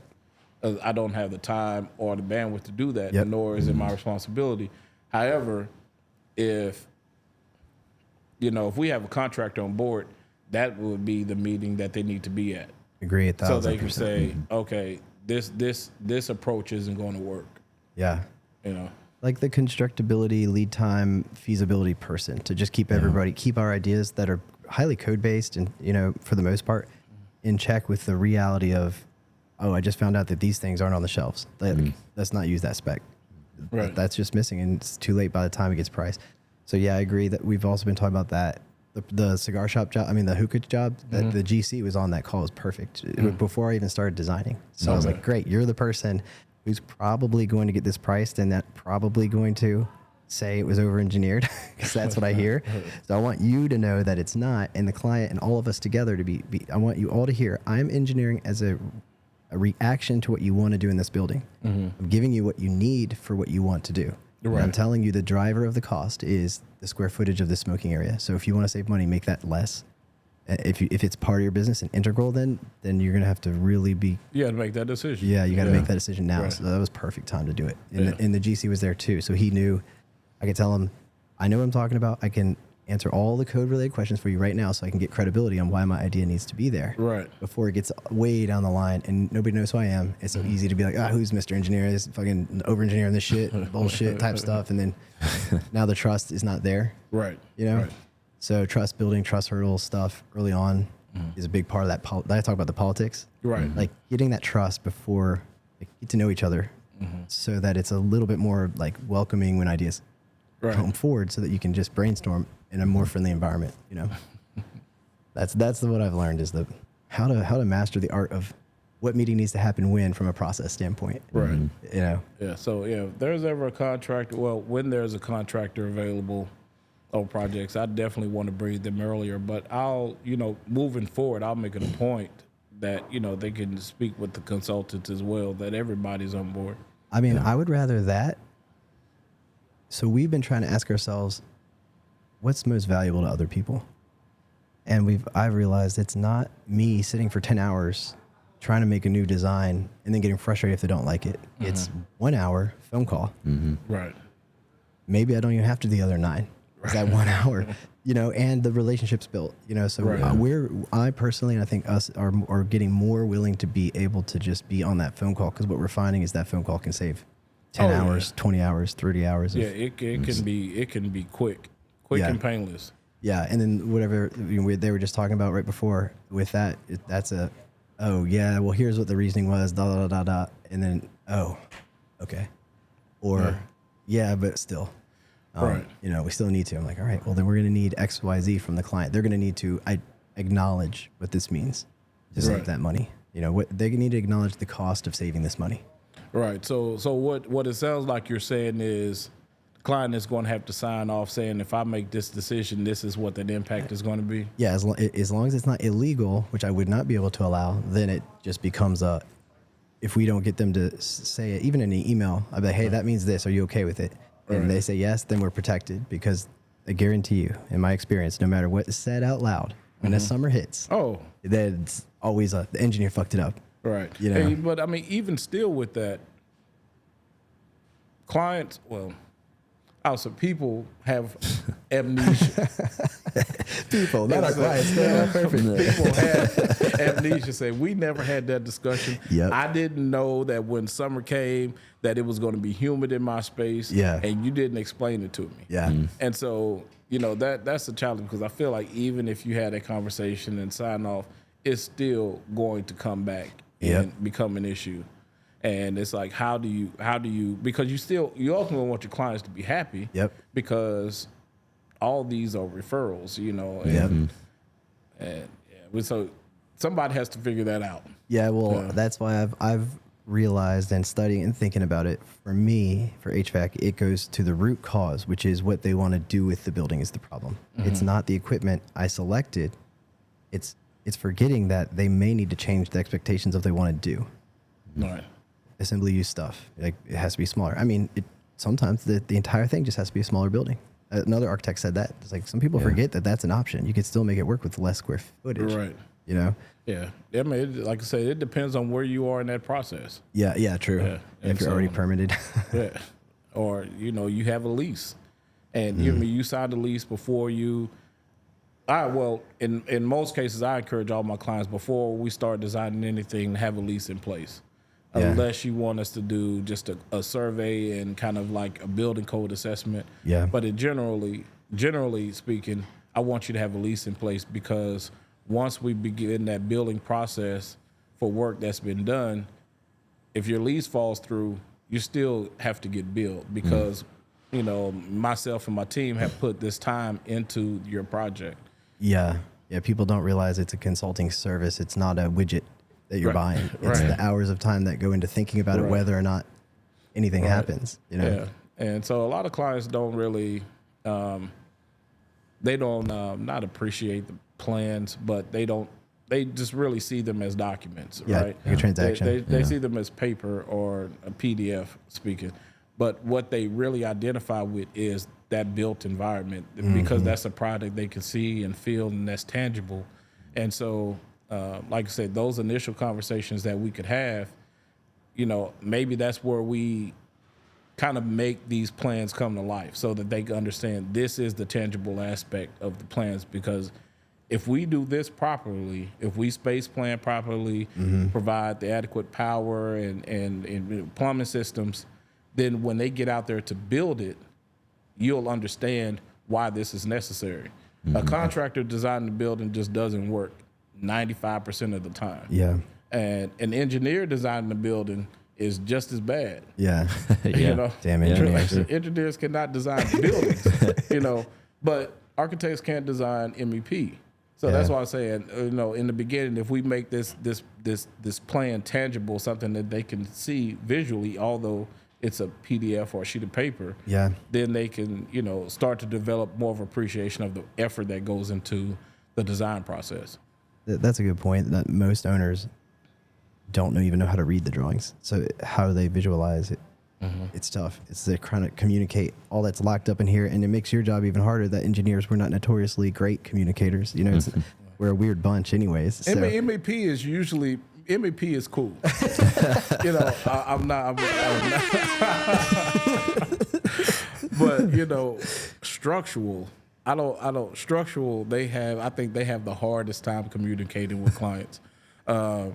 Speaker 2: I don't have the time or the bandwidth to do that,
Speaker 3: Yep.
Speaker 2: nor is it my responsibility. However, if we have a contractor on board, that would be the meeting that they need to be at.
Speaker 3: Agree 1,000%.
Speaker 2: So they can say, okay, this approach isn't going to work.
Speaker 3: Yeah.
Speaker 2: Like
Speaker 3: the constructability, lead time, feasibility person to just keep keep our ideas that are highly code based and, for the most part, in check with the reality of, I just found out that these things aren't on the shelves. Let's not use that spec.
Speaker 2: Right.
Speaker 3: That's just missing, and it's too late by the time it gets priced. So yeah, I agree that we've also been talking about that. The cigar shop job, the hookah job, that the GC was on that call was perfect before I even started designing. So I was like, great, you're the person who's probably going to get this priced, and that probably going to say it was over-engineered, because that's what I hear. So I want you to know that it's not, and the client and all of us together to be I want you all to hear, I'm engineering as a reaction to what you want to do in this building. I'm giving you what you need for what you want to do. Right. I'm telling you the driver of the cost is the square footage of the smoking area. So if you want to save money, make that less. if it's part of your business and integral, then you're gonna have to really be.
Speaker 2: You got to make that decision.
Speaker 3: Yeah, you got to make that decision now.
Speaker 2: Right.
Speaker 3: So that was perfect time to do it. And the GC was there too, so he knew. I could tell him, I know what I'm talking about. I can answer all the code related questions for you right now, so I can get credibility on why my idea needs to be there.
Speaker 2: Right.
Speaker 3: Before it gets way down the line and nobody knows who I am. It's so easy to be like, who's Mr. Engineer? This fucking over engineering this shit, bullshit type stuff. And then now the trust is not there.
Speaker 2: Right.
Speaker 3: You know?
Speaker 2: Right.
Speaker 3: So trust building, trust hurdle stuff early on is a big part of that. I talk about the politics.
Speaker 2: Right.
Speaker 3: Like getting that trust before get to know each other so that it's a little bit more like welcoming when ideas come forward, so that you can just brainstorm in a more friendly environment, you know. That's what I've learned is how to master the art of what meeting needs to happen when from a process standpoint.
Speaker 2: Right.
Speaker 3: You know.
Speaker 2: Yeah. So if there's ever a contractor, when there's a contractor available on projects, I definitely want to bring them earlier. But I'll, moving forward, I'll make it a point that they can speak with the consultants as well, that everybody's on board.
Speaker 3: I mean, I would rather that. So we've been trying to ask ourselves, what's most valuable to other people? And I've realized it's not me sitting for 10 hours trying to make a new design and then getting frustrated if they don't like it. It's 1 hour phone call.
Speaker 2: Right.
Speaker 3: Maybe I don't even have to do the other 9. It's that 1 hour, and the relationship's built, so I personally, and I think us are getting more willing to be able to just be on that phone call, because what we're finding is that phone call can save 10 hours, 20 hours, 30 hours.
Speaker 2: It can be quick and painless.
Speaker 3: Yeah. And then whatever they were just talking about right before with that, that's well, here's what the reasoning was, and then, okay. Or but still,
Speaker 2: right.
Speaker 3: We still need to. I'm like, all right, well then we're going to need X, Y, Z from the client. They're going to need to acknowledge what this means to save that money. What they need to acknowledge the cost of saving this money.
Speaker 2: Right. So what it sounds like you're saying is the client is going to have to sign off saying, if I make this decision, this is what that impact is going to be.
Speaker 3: Yeah, as long as it's not illegal, which I would not be able to allow, then it just becomes if we don't get them to say it, even in an email, I'd be like, hey, that means this. Are you okay with it? And they say yes, then we're protected, because I guarantee you, in my experience, no matter what is said out loud, when the summer hits, that's always the engineer fucked it up.
Speaker 2: Right. Hey, but I mean, even still with that, clients, also people have amnesia.
Speaker 3: People, not our clients.
Speaker 2: People have amnesia. Say, we never had that discussion.
Speaker 3: Yep.
Speaker 2: I didn't know that when summer came that it was going to be humid in my space.
Speaker 3: Yeah.
Speaker 2: And you didn't explain it to me.
Speaker 3: Yeah.
Speaker 2: And so, that's a challenge, because I feel like even if you had a conversation and sign off, it's still going to come back and become an issue. And it's like, how do you, because you ultimately want your clients to be happy.
Speaker 3: Yep.
Speaker 2: Because all these are referrals, so somebody has to figure that out.
Speaker 3: Yeah, well, that's why I've realized, and studying and thinking about it, for me, for HVAC, it goes to the root cause, which is what they want to do with the building is the problem. It's not the equipment I selected. It's forgetting that they may need to change the expectations of what they want to do.
Speaker 2: Right.
Speaker 3: Assembly use stuff, like it has to be smaller. I mean, sometimes the entire thing just has to be a smaller building. Another architect said that. It's like some people forget that that's an option. You can still make it work with less square footage.
Speaker 2: Right.
Speaker 3: Yeah.
Speaker 2: I mean, like I said, it depends on where you are in that process.
Speaker 3: Yeah, true.
Speaker 2: Yeah.
Speaker 3: If you're already permitted.
Speaker 2: Yeah. Or, you have a lease. And you signed a lease before you. In most cases, I encourage all my clients, before we start designing anything, have a lease in place.
Speaker 3: Yeah.
Speaker 2: Unless you want us to do just a survey and kind of like a building code assessment.
Speaker 3: Yeah.
Speaker 2: But generally speaking, I want you to have a lease in place, because once we begin that building process for work that's been done, if your lease falls through, you still have to get billed, because, myself and my team have put this time into your project.
Speaker 3: Yeah. People don't realize it's a consulting service. It's not a widget that you're buying. It's the hours of time that go into thinking about it, whether or not anything happens.
Speaker 2: Yeah. And so a lot of clients don't really, they don't not appreciate the plans, but they just really see them as documents, right?
Speaker 3: Like a transaction.
Speaker 2: They see them as paper or a PDF speaking. But what they really identify with is that built environment, because that's a product they can see and feel, and that's tangible. And so, like I said, those initial conversations that we could have, maybe that's where we kind of make these plans come to life so that they can understand this is the tangible aspect of the plans. Because if we do this properly, if we space plan properly, provide the adequate power and plumbing systems, then when they get out there to build it, you'll understand why this is necessary. A contractor designing the building just doesn't work 95% of the time.
Speaker 3: Yeah.
Speaker 2: And an engineer designing the building is just as bad.
Speaker 3: Yeah. Damn
Speaker 2: engineers.
Speaker 3: engineers.
Speaker 2: Engineers cannot design buildings, but architects can't design MEP. So that's why I'm saying, in the beginning, if we make this plan tangible, something that they can see visually, although it's a PDF or a sheet of paper, then they can, start to develop more of appreciation of the effort that goes into the design process.
Speaker 3: That's a good point. That most owners don't even know how to read the drawings. So how do they visualize it? It's tough. It's they're trying to communicate all that's locked up in here, and it makes your job even harder. That engineers were not notoriously great communicators. We're a weird bunch, anyways. So.
Speaker 2: MEP is usually cool. I'm not. But structural. I don't. Structural. I think they have the hardest time communicating with clients. I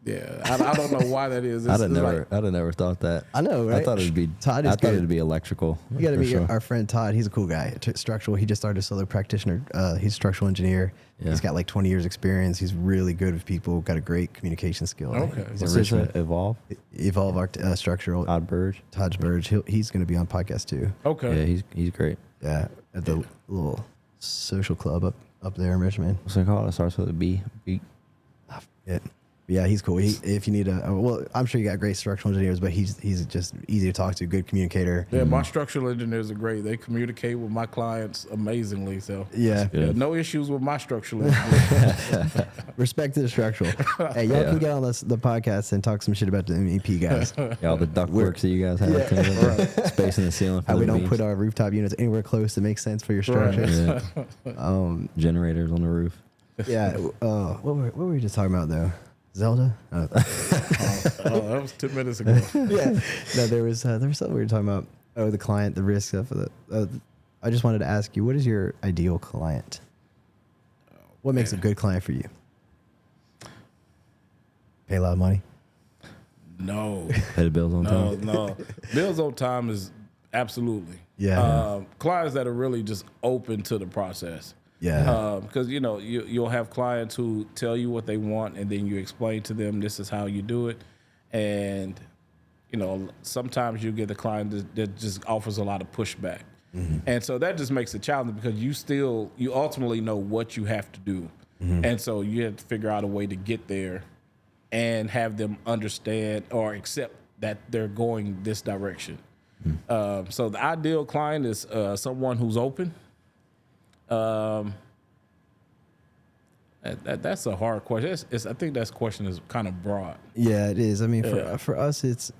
Speaker 2: don't know why that is.
Speaker 1: I'd have never thought that.
Speaker 3: I know, right?
Speaker 1: I thought it'd be
Speaker 3: Todd.
Speaker 1: I thought it'd be electrical.
Speaker 3: You got to meet our friend Todd. He's a cool guy. Structural. He just started a solo practitioner. He's a structural engineer. Yeah. He's got like 20 years experience. He's really good with people. Got a great communication skill.
Speaker 2: Okay.
Speaker 3: He's
Speaker 1: Evolve
Speaker 3: Structural.
Speaker 1: Todd Burge.
Speaker 3: He's going to be on podcast too.
Speaker 2: Okay.
Speaker 1: Yeah, he's great.
Speaker 3: Yeah, at the little social club up there in Richmond.
Speaker 1: What's it called? It starts with a B.
Speaker 3: Yeah, he's cool. If you need I'm sure you got great structural engineers, but he's just easy to talk to, good communicator.
Speaker 2: Yeah, my structural engineers are great. They communicate with my clients amazingly. So no issues with my structural engineers.
Speaker 3: Respect to the structural. Hey, y'all can get on the podcast and talk some shit about the MEP guys.
Speaker 1: All the duct works that you guys have, space in the ceiling.
Speaker 3: How we don't put our rooftop units anywhere close to make sense for your structure.
Speaker 1: Right. Generators on the roof.
Speaker 3: Yeah. What were we just talking about though? Zelda?
Speaker 2: That was 2 minutes ago.
Speaker 3: Yeah. No, there was something we were talking about. Oh, the client, the risk of the. I just wanted to ask you, what is your ideal client? What makes a good client for you? Pay a lot of money?
Speaker 2: No.
Speaker 1: Pay the bills on time?
Speaker 2: No. Bills on time is absolutely.
Speaker 3: Yeah.
Speaker 2: Clients that are really just open to the process.
Speaker 3: Yeah.
Speaker 2: Because, you'll have clients who tell you what they want and then you explain to them this is how you do it. And, sometimes you get a client that just offers a lot of pushback. And so that just makes it challenging because you ultimately know what you have to do. And so you have to figure out a way to get there and have them understand or accept that they're going this direction. So the ideal client is someone who's open. That's a hard question. I think that question is kind of broad.
Speaker 3: Yeah, it is. I mean, for us,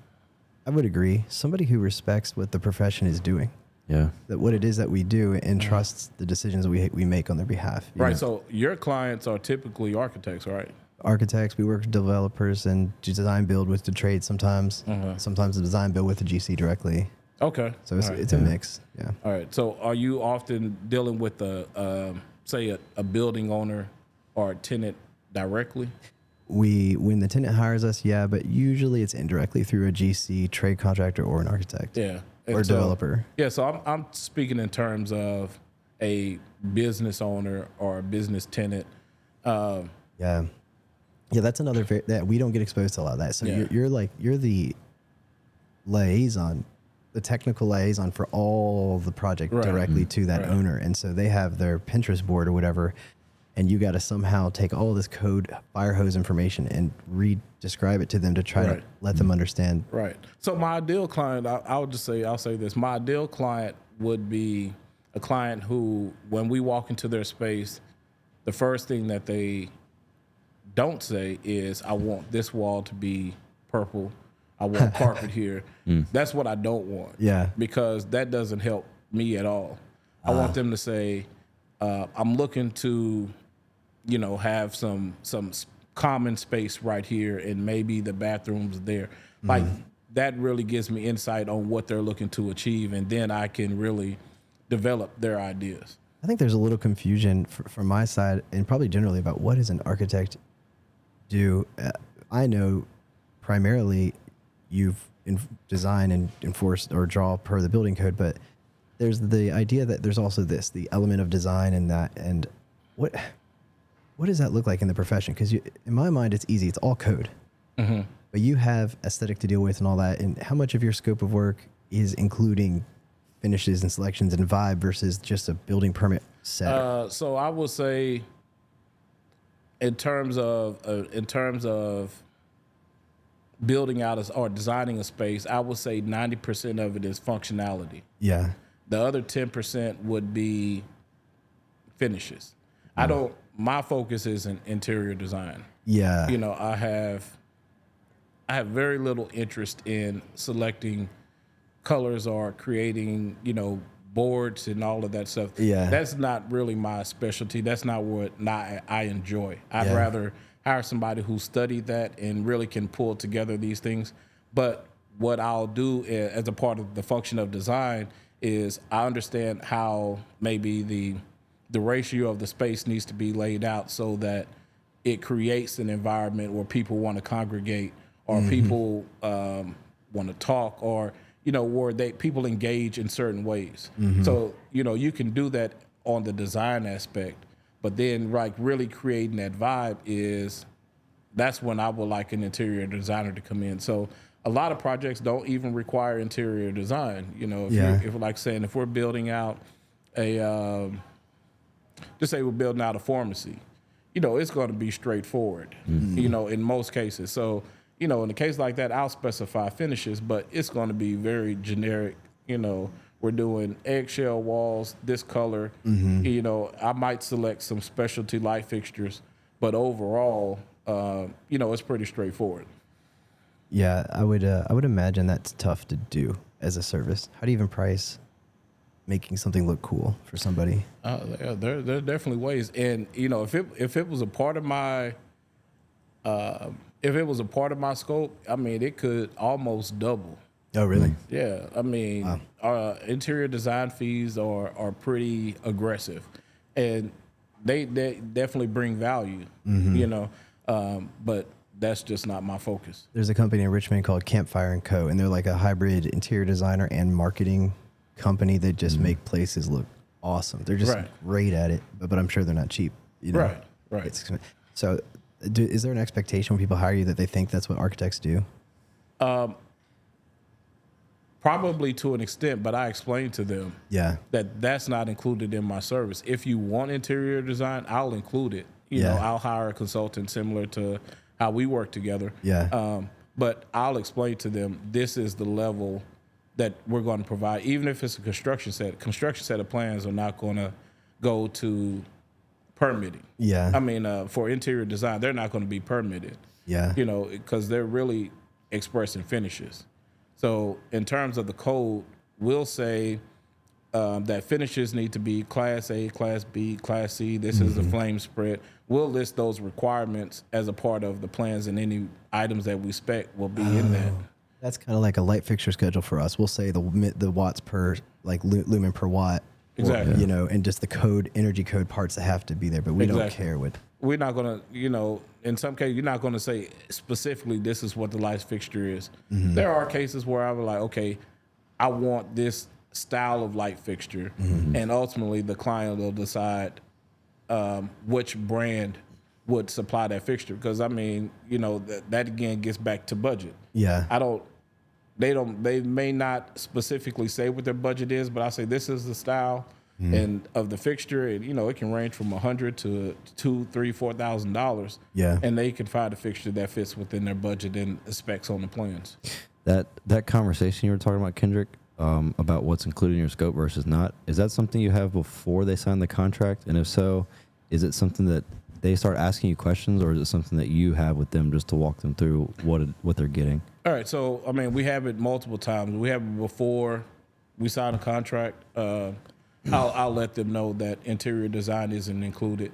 Speaker 3: I would agree. Somebody who respects what the profession is doing.
Speaker 1: Yeah.
Speaker 3: That what it is that we do and trusts the decisions that we make on their behalf.
Speaker 2: Right. So your clients are typically architects, right?
Speaker 3: Architects. We work with developers and design build with the trade sometimes. Sometimes the design build with the GC directly.
Speaker 2: Okay.
Speaker 3: So it's a mix. Yeah.
Speaker 2: All right. So are you often dealing with say a building owner or a tenant directly?
Speaker 3: When the tenant hires us, yeah, but usually it's indirectly through a GC, trade contractor, or an architect.
Speaker 2: Yeah.
Speaker 3: Or developer.
Speaker 2: Yeah. So I'm speaking in terms of a business owner or a business tenant.
Speaker 3: Yeah, that's another that we don't get exposed to a lot of that. So you're the liaison, the technical liaison for all the project directly to that owner, and so they have their Pinterest board or whatever, and you got to somehow take all this code fire hose information and describe it to them to try to let them understand.
Speaker 2: Right. So my ideal client, I'll say this: my ideal client would be a client who, when we walk into their space, the first thing that they don't say is, I want this wall to be purple. I want carpet here. That's what I don't want.
Speaker 3: Yeah.
Speaker 2: Because that doesn't help me at all. I want them to say, I'm looking to have some common space right here, and maybe the bathrooms there. Like that really gives me insight on what they're looking to achieve, and then I can really develop their ideas.
Speaker 3: I think there's a little confusion from my side and probably generally about what does an architect do. I know primarily you've design and enforce or draw per the building code, but there's the idea that there's also the element of design and that, and what does that look like in the profession? Because in my mind, it's easy. It's all code. But you have aesthetic to deal with and all that. And how much of your scope of work is including finishes and selections and vibe versus just a building permit set?
Speaker 2: So I would say, in terms of building out or designing a space, I would say 90% of it is functionality.
Speaker 3: Yeah.
Speaker 2: The other 10% would be finishes. My focus is in interior design.
Speaker 3: Yeah.
Speaker 2: I have very little interest in selecting colors or creating, boards and all of that stuff.
Speaker 3: Yeah.
Speaker 2: That's not really my specialty. That's not what I enjoy. I'd rather hire somebody who studied that and really can pull together these things. But what I'll do as a part of the function of design is I understand how maybe the ratio of the space needs to be laid out so that it creates an environment where people want to congregate, or people want to talk, or where people engage in certain ways. So you can do that on the design aspect, but then really creating that vibe that's when I would like an interior designer to come in. So a lot of projects don't even require interior design. If we're building out just say we're building out a pharmacy, it's going to be straightforward, in most cases. So, in a case like that, I'll specify finishes, but it's going to be very generic. We're doing eggshell walls, this color. I might select some specialty light fixtures, but overall, it's pretty straightforward.
Speaker 3: Yeah, I would imagine that's tough to do as a service. How do you even price making something look cool for somebody?
Speaker 2: There are definitely ways, and if it was a part of my scope, I mean, it could almost double.
Speaker 3: Oh, really?
Speaker 2: Yeah, I mean, our interior design fees are pretty aggressive, and they definitely bring value. But that's just not my focus.
Speaker 3: There's a company in Richmond called Campfire & Co., and they're like a hybrid interior designer and marketing company that just make places look awesome. They're just great at it, but I'm sure they're not cheap.
Speaker 2: Right.
Speaker 3: So is there an expectation when people hire you that they think that's what architects do?
Speaker 2: Probably to an extent, but I explained to them that that's not included in my service. If you want interior design, I'll include it. I'll hire a consultant similar to how we work together. But I'll explain to them, this is the level that we're going to provide. Even if it's a construction set of plans are not going to go to permitting. I mean, for interior design, they're not going to be permitted. Because they're really expressing finishes. So in terms of the code, we'll say that finishes need to be Class A, Class B, Class C. This is the flame spread. We'll list those requirements as a part of the plans, and any items that we spec will be in that.
Speaker 3: That's kind of like a light fixture schedule for us. We'll say the watts per, like lumen per watt.
Speaker 2: Exactly.
Speaker 3: And just the energy code parts that have to be there, but we don't care what.
Speaker 2: We're not going to, in some cases, you're not going to say specifically this is what the light fixture is. There are cases where I was like, okay, I want this style of light fixture, and ultimately the client will decide which brand would supply that fixture. Because I mean, that again gets back to budget. They may not specifically say what their budget is, but I say this is the style and of the fixture, and it can range from $100 to $2,000, $3,000, $4,000. And they can find a fixture that fits within their budget and the specs on the plans.
Speaker 1: That conversation you were talking about, Kendrick, about what's included in your scope versus not, is that something you have before they sign the contract? And if so, is it something that they start asking you questions, or is it something that you have with them just to walk them through what they're getting?
Speaker 2: All right, so I mean, we have it multiple times. We have it before we sign a contract. I'll let them know that interior design isn't included,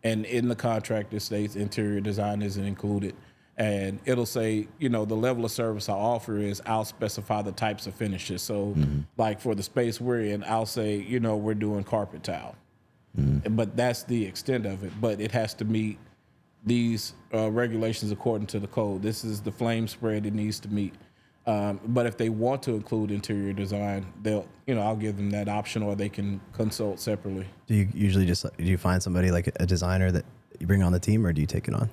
Speaker 2: and in the contract it states interior design isn't included. And it'll say, the level of service I offer is I'll specify the types of finishes. So like for the space we're in, I'll say, we're doing carpet tile. But that's the extent of it. But it has to meet these regulations according to the code. This is the flame spread it needs to meet. But if they want to include interior design, they'll, I'll give them that option, or they can consult separately.
Speaker 3: Do you usually do you find somebody like a designer that you bring on the team, or do you take it on?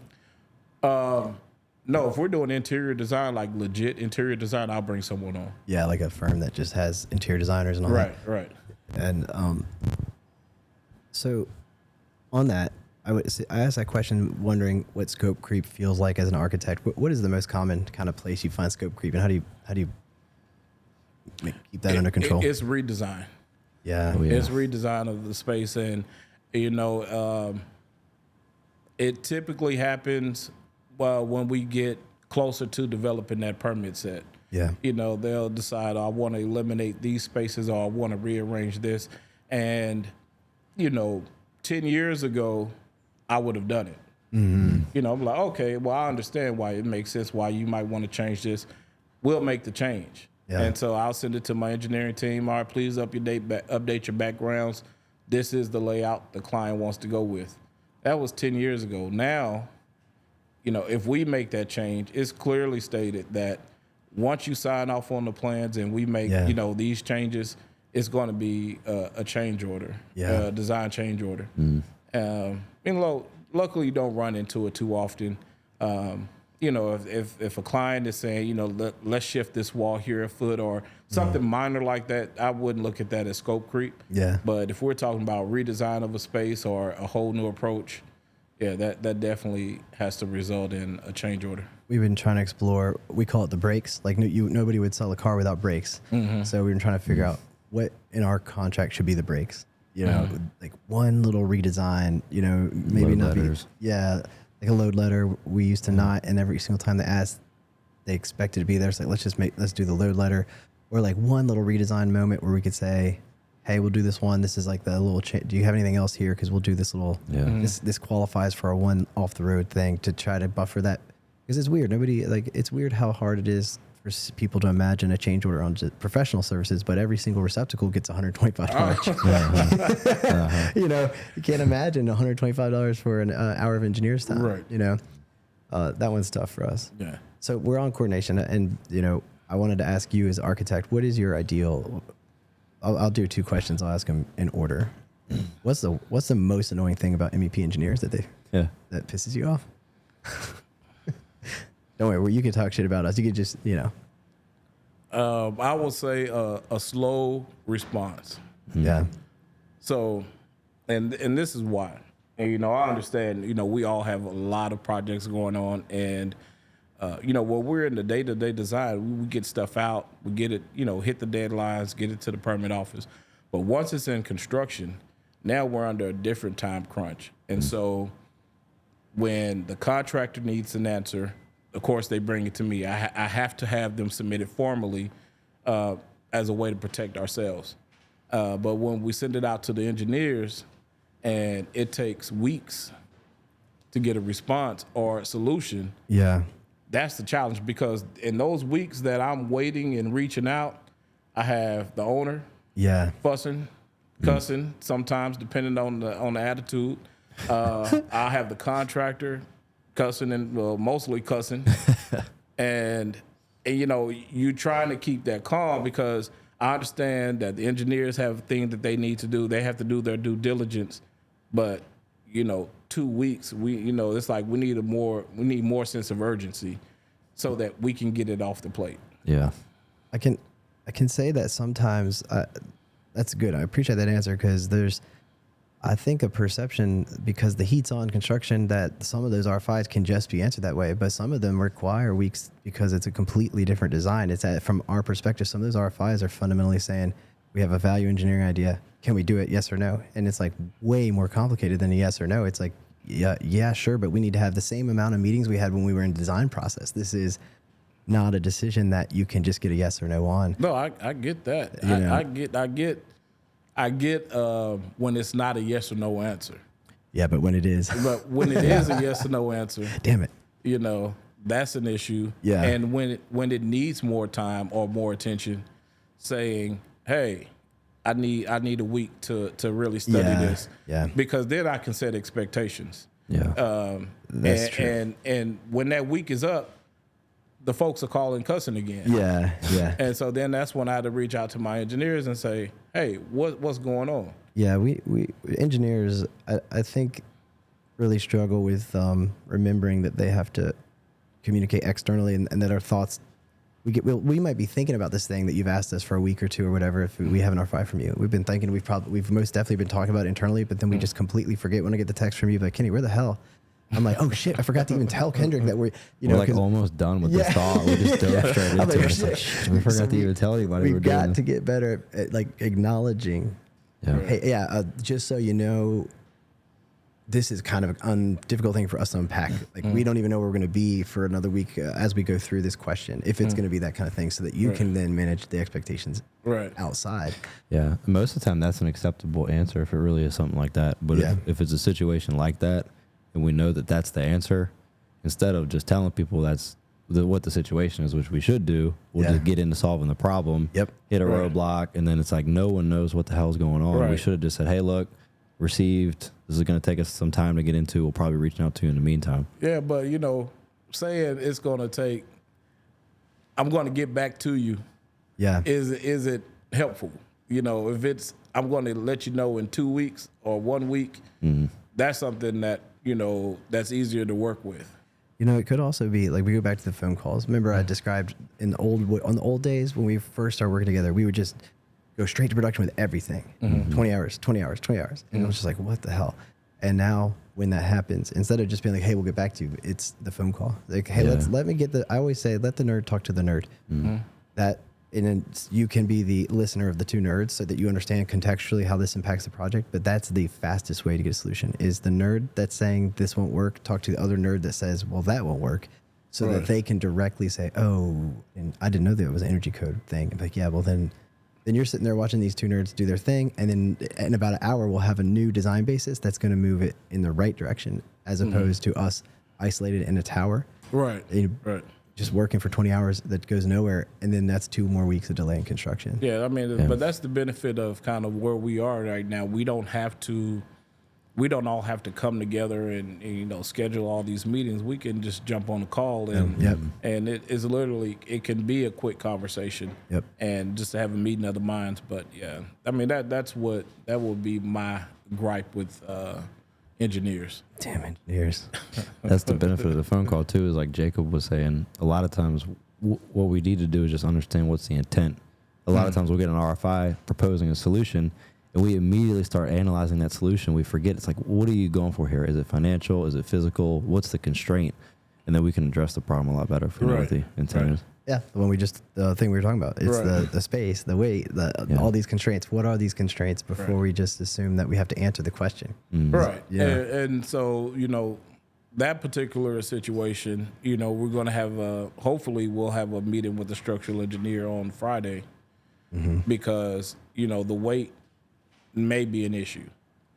Speaker 2: No, if we're doing interior design, like legit interior design, I'll bring someone on.
Speaker 3: Yeah, like a firm that just has interior designers and all that.
Speaker 2: Right.
Speaker 3: And so on that, I asked that question wondering what scope creep feels like as an architect. What is the most common kind of place you find scope creep, and how do you keep that under control?
Speaker 2: It's redesign.
Speaker 3: Yeah.
Speaker 2: It's redesign of the space, and it typically happens when we get closer to developing that permit set.
Speaker 3: Yeah.
Speaker 2: They'll decide, I want to eliminate these spaces, or I want to rearrange this. And, 10 years ago, I would have done it. Mm-hmm. I'm like, okay, well, I understand why it makes sense, why you might want to change this. We'll make the change. Yeah. And so I'll send it to my engineering team. All right, please update your backgrounds. This is the layout the client wants to go with. That was 10 years ago. Now, if we make that change, it's clearly stated that once you sign off on the plans and we make, these changes, it's going to be a change order, design change order. Luckily you don't run into it too often. If a client is saying, let's shift this wall here a foot or something minor like that, I wouldn't look at that as scope creep. Yeah. But if we're talking about redesign of a space or a whole new approach, that definitely has to result in a change order.
Speaker 3: We've been trying to explore, we call it the brakes. Like nobody would sell a car without brakes. Mm-hmm. So we've been trying to figure out what in our contract should be the brakes. Like one little redesign, maybe
Speaker 1: load
Speaker 3: not
Speaker 1: letters.
Speaker 3: Like a load letter we used to not, and every single time they asked, they expected to be there. It's like, let's do the load letter, or like one little redesign moment where we could say, hey, we'll do this one. This is like the little do you have anything else here? Because we'll do this little, this qualifies for a one off the road thing to try to buffer that. Because it's weird. It's weird how hard it is for people to imagine a change order on professional services, but every single receptacle gets $125. You can't imagine $125 for an hour of engineer's time. Right. That one's tough for us. Yeah. So we're on coordination, and I wanted to ask you as architect, what is your ideal? I'll do two questions. I'll ask them in order. What's the most annoying thing about MEP engineers that pisses you off? Don't worry, you can talk shit about us. You could just,
Speaker 2: I would say a slow response.
Speaker 3: Yeah.
Speaker 2: So, and this is why. And, I understand, we all have a lot of projects going on. And, when we're in the day-to-day design, we get stuff out. We get it, hit the deadlines, get it to the permit office. But once it's in construction, now we're under a different time crunch. And so when the contractor needs an answer, of course, they bring it to me. I have to have them submitted formally as a way to protect ourselves. But when we send it out to the engineers and it takes weeks to get a response or a solution, that's the challenge, because in those weeks that I'm waiting and reaching out, I have the owner fussing, cussing, sometimes depending on the attitude. I have the contractor cussing, and mostly cussing. and you're trying to keep that calm, because I understand that the engineers have things that they need to do. They have to do their due diligence. But 2 weeks, it's like we need more sense of urgency so that we can get it off the plate.
Speaker 1: Yeah.
Speaker 3: I can say that sometimes that's good. I appreciate that answer, because there's, I think, a perception, because the heat's on construction, that some of those RFIs can just be answered that way, but some of them require weeks because it's a completely different design. It's from our perspective, some of those RFIs are fundamentally saying, we have a value engineering idea. Can we do it? Yes or no? And it's like way more complicated than a yes or no. It's like, yeah, sure, but we need to have the same amount of meetings we had when we were in the design process. This is not a decision that you can just get a yes or no on.
Speaker 2: No, I get that. I get when it's not a yes or no answer.
Speaker 3: Yeah, but when it is,
Speaker 2: But when it is a yes or no answer,
Speaker 3: damn it.
Speaker 2: you know, that's an issue.
Speaker 3: Yeah.
Speaker 2: And when it needs more time or more attention, saying, "Hey, I need a week to really study this."
Speaker 3: Yeah.
Speaker 2: Because then I can set expectations.
Speaker 1: Yeah.
Speaker 3: That's true.
Speaker 2: And when that week is up, the folks are calling cussing again.
Speaker 3: Yeah. Yeah.
Speaker 2: And so then that's when I had to reach out to my engineers and say, "Hey, what's going on?"
Speaker 3: Yeah, we engineers, I think, really struggle with remembering that they have to communicate externally, and that our thoughts, we might be thinking about this thing that you've asked us for a week or two or whatever. If we have an RFI from you, we've been thinking, we've most definitely been talking about it internally, but then we just completely forget when I get the text from you, like, Kenny, where the hell? I'm like, oh shit, I forgot to even tell Kendrick that we're
Speaker 1: like almost done with the thought. We just dove straight into it. It's like, shit, we forgot to even tell anybody
Speaker 3: we've got to get better at like acknowledging.
Speaker 1: Yeah.
Speaker 3: Hey, just so you know, this is kind of a difficult thing for us to unpack. Like, we don't even know where we're going to be for another week as we go through this question, if it's going to be that kind of thing, so that you can then manage the expectations outside.
Speaker 1: Yeah. Most of the time, that's an acceptable answer if it really is something like that. But if it's a situation like that, and we know that that's the answer, instead of just telling people that's what the situation is, which we should do, we'll just get into solving the problem, hit a roadblock, and then it's like no one knows what the hell's going on. We should have just said, hey, look, received. This is going to take us some time to get into. We'll probably reach out to you in the meantime.
Speaker 2: Yeah, but, you know, saying it's going to take, I'm going to get back to you.
Speaker 3: Yeah.
Speaker 2: Is it helpful? You know, if it's, I'm going to let you know in 2 weeks or 1 week, that's something that, you know, that's easier to work with.
Speaker 3: You know, it could also be like, we go back to the phone calls. Remember, I described on the old days when we first started working together, we would just go straight to production with everything. 20 hours. And it was just like, what the hell? And now when that happens, instead of just being like, hey, we'll get back to you, it's the phone call. Like, hey, let me get I always say, let the nerd talk to the nerd. And then you can be the listener of the two nerds so that you understand contextually how this impacts the project. But that's the fastest way to get a solution, is the nerd that's saying this won't work, talk to the other nerd that says, well, that won't work, so that they can directly say, oh, and I didn't know that it was an energy code thing. And like, yeah, well, then you're sitting there watching these two nerds do their thing. And then in about an hour, we'll have a new design basis that's going to move it in the right direction, as opposed to us isolated in a tower.
Speaker 2: Right.
Speaker 3: Just working for 20 hours that goes nowhere, and then that's 2 more weeks of delay in construction.
Speaker 2: Yeah, I mean, but that's the benefit of kind of where we are right now. We don't all have to come together and you know, schedule all these meetings. We can just jump on a call and it is literally, it can be a quick conversation and just to have a meeting of the minds. But yeah, I mean, that will be my gripe with engineers.
Speaker 3: Damn engineers.
Speaker 1: That's the benefit of the phone call too, is like Jacob was saying, a lot of times what we need to do is just understand what's the intent. A lot of times we'll get an RFI proposing a solution, and we immediately start analyzing that solution. We forget, it's like, what are you going for here? Is it financial? Is it physical? What's the constraint? And then we can address the problem a lot better if we know what the intent is.
Speaker 3: Yeah, the thing we were talking about. It's the space, the weight, all these constraints. What are these constraints before we just assume that we have to answer the question?
Speaker 2: Right.
Speaker 3: Yeah.
Speaker 2: And so, you know, that particular situation, you know, we're going to have hopefully we'll have a meeting with the structural engineer on Friday, because, you know, the weight may be an issue.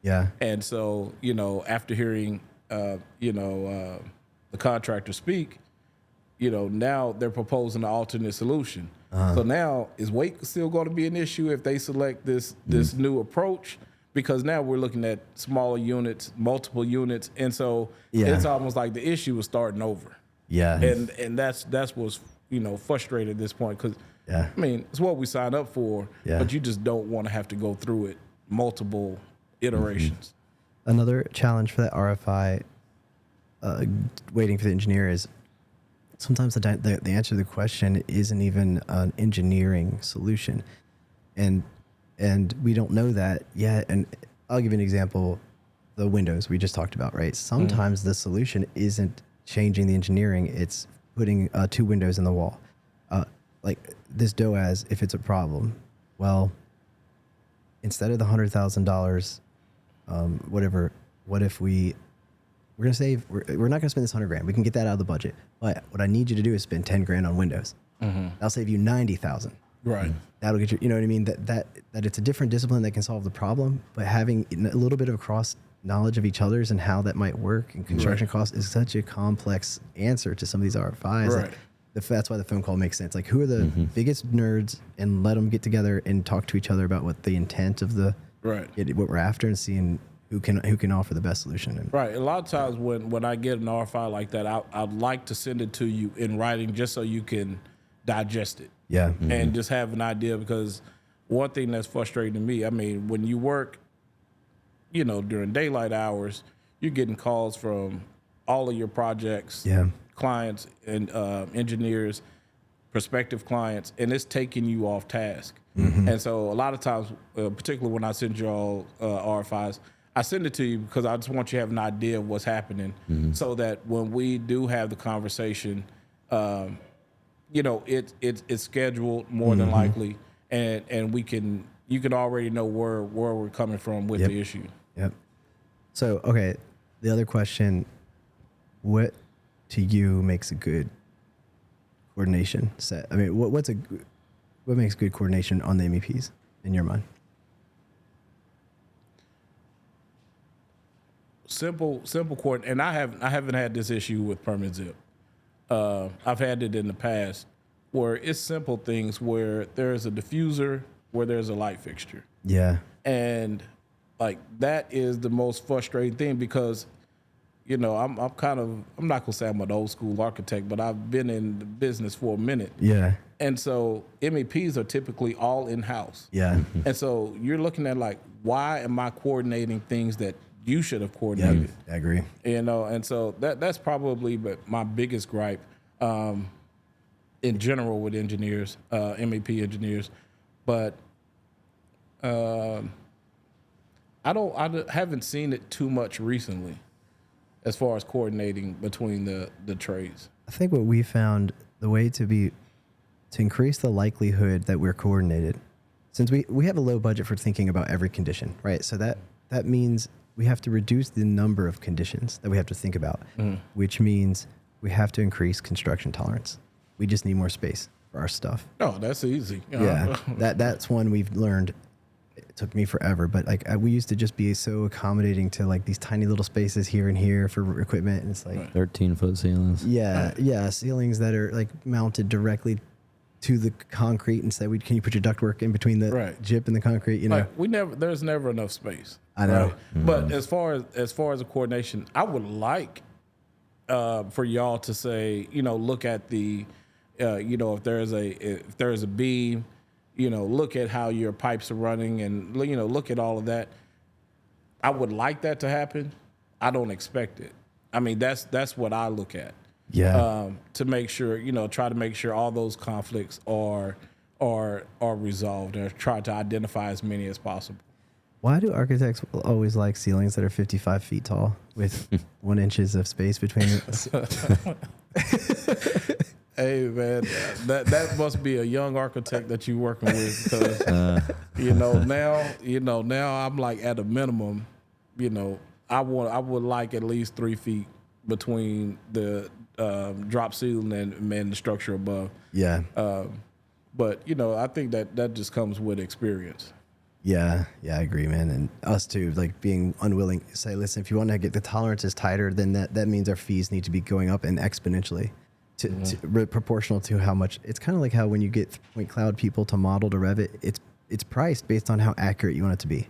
Speaker 3: Yeah.
Speaker 2: And so, you know, after hearing, the contractor speak, you know, now they're proposing an alternate solution. So now, is weight still going to be an issue if they select this new approach? Because now we're looking at smaller units, multiple units, and so it's almost like the issue is starting over.
Speaker 3: Yeah,
Speaker 2: and that's what's, you know, frustrating at this point, because I mean, it's what we signed up for, but you just don't want to have to go through it multiple iterations.
Speaker 3: Another challenge for that RFI, waiting for the engineer, is sometimes the answer to the question isn't even an engineering solution, and we don't know that yet. And I'll give you an example: the windows we just talked about, right? Sometimes the solution isn't changing the engineering; it's putting 2 windows in the wall. Like this DOAS, if it's a problem, well, instead of the $100,000, whatever, what if we're gonna save? We're not gonna spend this $100,000. We can get that out of the budget. But what I need you to do is spend $10,000 on windows. That'll save you $90,000.
Speaker 2: Right.
Speaker 3: That'll get you. You know what I mean? That it's a different discipline that can solve the problem. But having a little bit of cross knowledge of each other's and how that might work and construction costs is such a complex answer to some of these RFIs.
Speaker 2: Right.
Speaker 3: That's why the phone call makes sense. Like, who are the biggest nerds, and let them get together and talk to each other about what the intent of the what we're after, and seeing who can offer the best solution. And
Speaker 2: Right. A lot of times when I get an RFI like that, I'd like to send it to you in writing just so you can digest it.
Speaker 3: Yeah.
Speaker 2: And just have an idea, because one thing that's frustrating to me, I mean, when you work, during daylight hours, you're getting calls from all of your projects, clients and engineers, prospective clients, and it's taking you off task. And so a lot of times, particularly when I send you all RFIs, I send it to you because I just want you to have an idea of what's happening, so that when we do have the conversation, it's scheduled more than likely, and you can already know where we're coming from with the issue.
Speaker 3: Yep. So, okay, the other question, what to you makes a good coordination set? I mean, what makes good coordination on the MEPs in your mind?
Speaker 2: Simple coordination. And I haven't had this issue with Permit Zip. I've had it in the past where it's simple things where there's a diffuser, where there's a light fixture.
Speaker 3: Yeah.
Speaker 2: And like that is the most frustrating thing, because I'm not gonna say I'm an old school architect, but I've been in the business for a minute.
Speaker 3: Yeah.
Speaker 2: And so MEPs are typically all in house.
Speaker 3: Yeah.
Speaker 2: And so you're looking at like, why am I coordinating things that you should have coordinated?
Speaker 3: Yeah, I agree.
Speaker 2: And so that's probably my biggest gripe in general with engineers, MEP engineers. But I haven't seen it too much recently as far as coordinating between the trades.
Speaker 3: I think what we found, the way to increase the likelihood that we're coordinated, since we have a low budget for thinking about every condition, right? So that means we have to reduce the number of conditions that we have to think about, which means we have to increase construction tolerance. We just need more space for our stuff.
Speaker 2: Oh, that's easy.
Speaker 3: Yeah, that's one we've learned. It took me forever, but we used to just be so accommodating to like these tiny little spaces here and here for equipment, and it's like
Speaker 1: 13-foot ceilings.
Speaker 3: Yeah, ceilings that are like mounted directly to the concrete, and say, can you put your ductwork in between the gyp and the concrete?
Speaker 2: There's never enough space.
Speaker 3: I know.
Speaker 2: Right? But as far as the coordination, I would like for y'all to say, look at the, if there's a beam, look at how your pipes are running, and look at all of that. I would like that to happen. I don't expect it. I mean, that's what I look at.
Speaker 3: Yeah.
Speaker 2: To make sure, try to make sure all those conflicts are resolved, or try to identify as many as possible.
Speaker 3: Why do architects always like ceilings that are 55 feet tall with 1 inch of space between it?
Speaker 2: Hey man, that must be a young architect that you're working with, because now I'm like at a minimum, I would like at least 3 feet between the drop ceiling and the structure above.
Speaker 3: Yeah.
Speaker 2: But I think that just comes with experience.
Speaker 3: Yeah, I agree, man. And us too, like being unwilling to say, listen, if you want to get the tolerances tighter, then that means our fees need to be going up and exponentially to proportional to how much. It's kind of like how when you get point cloud people to model to Revit, it's priced based on how accurate you want it to be.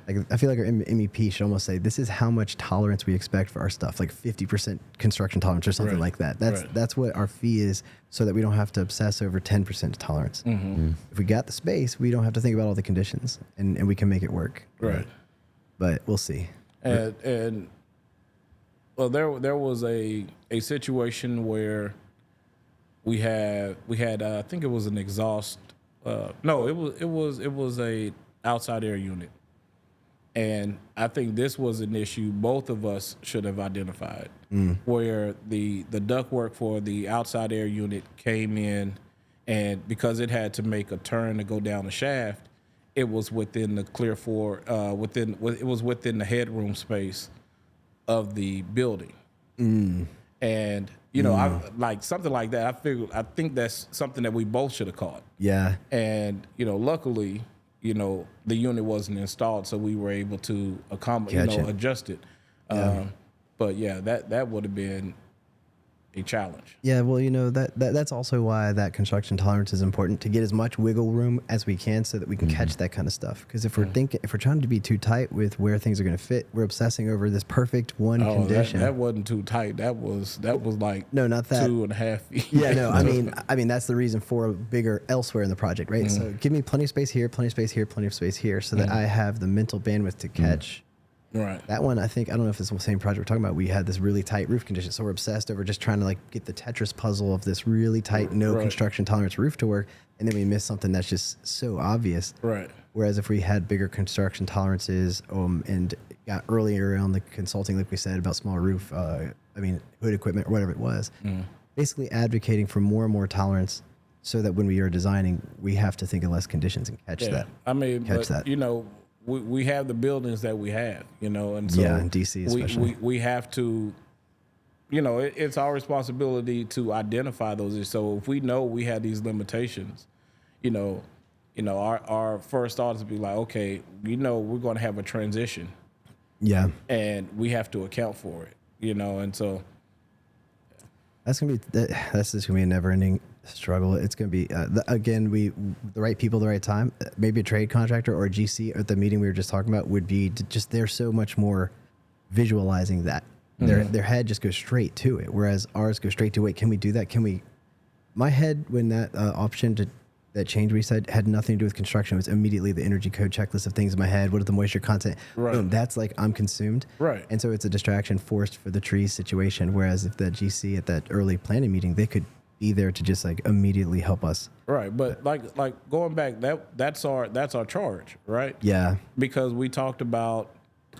Speaker 3: Like I feel like our MEP should almost say, this is how much tolerance we expect for our stuff, like 50% construction tolerance or something like that. That's what our fee is, so that we don't have to obsess over 10% tolerance. If we got the space, we don't have to think about all the conditions, and we can make it work.
Speaker 2: Right.
Speaker 3: But we'll see.
Speaker 2: And well, there was a situation where we had I think it was an exhaust. No, it was a outside air unit. And I think this was an issue both of us should have identified, where the ductwork for the outside air unit came in, and because it had to make a turn to go down the shaft, it was within the clear floor, it was within the headroom space of the building. And I like something like that. I think that's something that we both should have caught.
Speaker 3: Yeah.
Speaker 2: And luckily, the unit wasn't installed, so we were able to
Speaker 3: Gotcha.
Speaker 2: adjust it. But yeah, that would have been a challenge.
Speaker 3: Yeah, well, that's also why that construction tolerance is important, to get as much wiggle room as we can so that we can catch that kind of stuff. Because if we're trying to be too tight with where things are going to fit, we're obsessing over this perfect one condition.
Speaker 2: That wasn't too tight. That was like
Speaker 3: no, not that
Speaker 2: 2.5 feet.
Speaker 3: Yeah, no, I mean that's the reason for bigger elsewhere in the project, right? So give me plenty of space here, plenty of space here, plenty of space here, so that I have the mental bandwidth to catch.
Speaker 2: Right.
Speaker 3: That one, I don't know if it's the same project we're talking about. We had this really tight roof condition, so we're obsessed over just trying to get the Tetris puzzle of this really tight, no construction tolerance roof to work, and then we miss something that's just so obvious.
Speaker 2: Right.
Speaker 3: Whereas if we had bigger construction tolerances, and got earlier on the consulting, like we said about small roof, hood equipment or whatever it was, basically advocating for more and more tolerance, so that when we are designing, we have to think of less conditions and catch that.
Speaker 2: We have the buildings that we have, and so
Speaker 3: in DC especially.
Speaker 2: We have to, it's our responsibility to identify those. So if we know we have these limitations, our first thought is to be like, okay, we're going to have a transition.
Speaker 3: Yeah.
Speaker 2: And we have to account for it, and so.
Speaker 3: That's just gonna be a never-ending struggle. It's gonna be the right people, the right time. Maybe a trade contractor or a GC at the meeting we were just talking about would be they're so much more visualizing that. Their head just goes straight to it, whereas ours goes straight to, wait, can we do that? Can we? My head, when that option to that change we said had nothing to do with construction, it was immediately the energy code checklist of things in my head. What is the moisture content?
Speaker 2: Right.
Speaker 3: Boom, that's I'm consumed.
Speaker 2: Right.
Speaker 3: And so it's a distraction forced for the trees situation. Whereas if that GC at that early planning meeting, they could be there to just immediately help us.
Speaker 2: Right. But like going back, that's our charge, right?
Speaker 3: Yeah.
Speaker 2: Because we talked about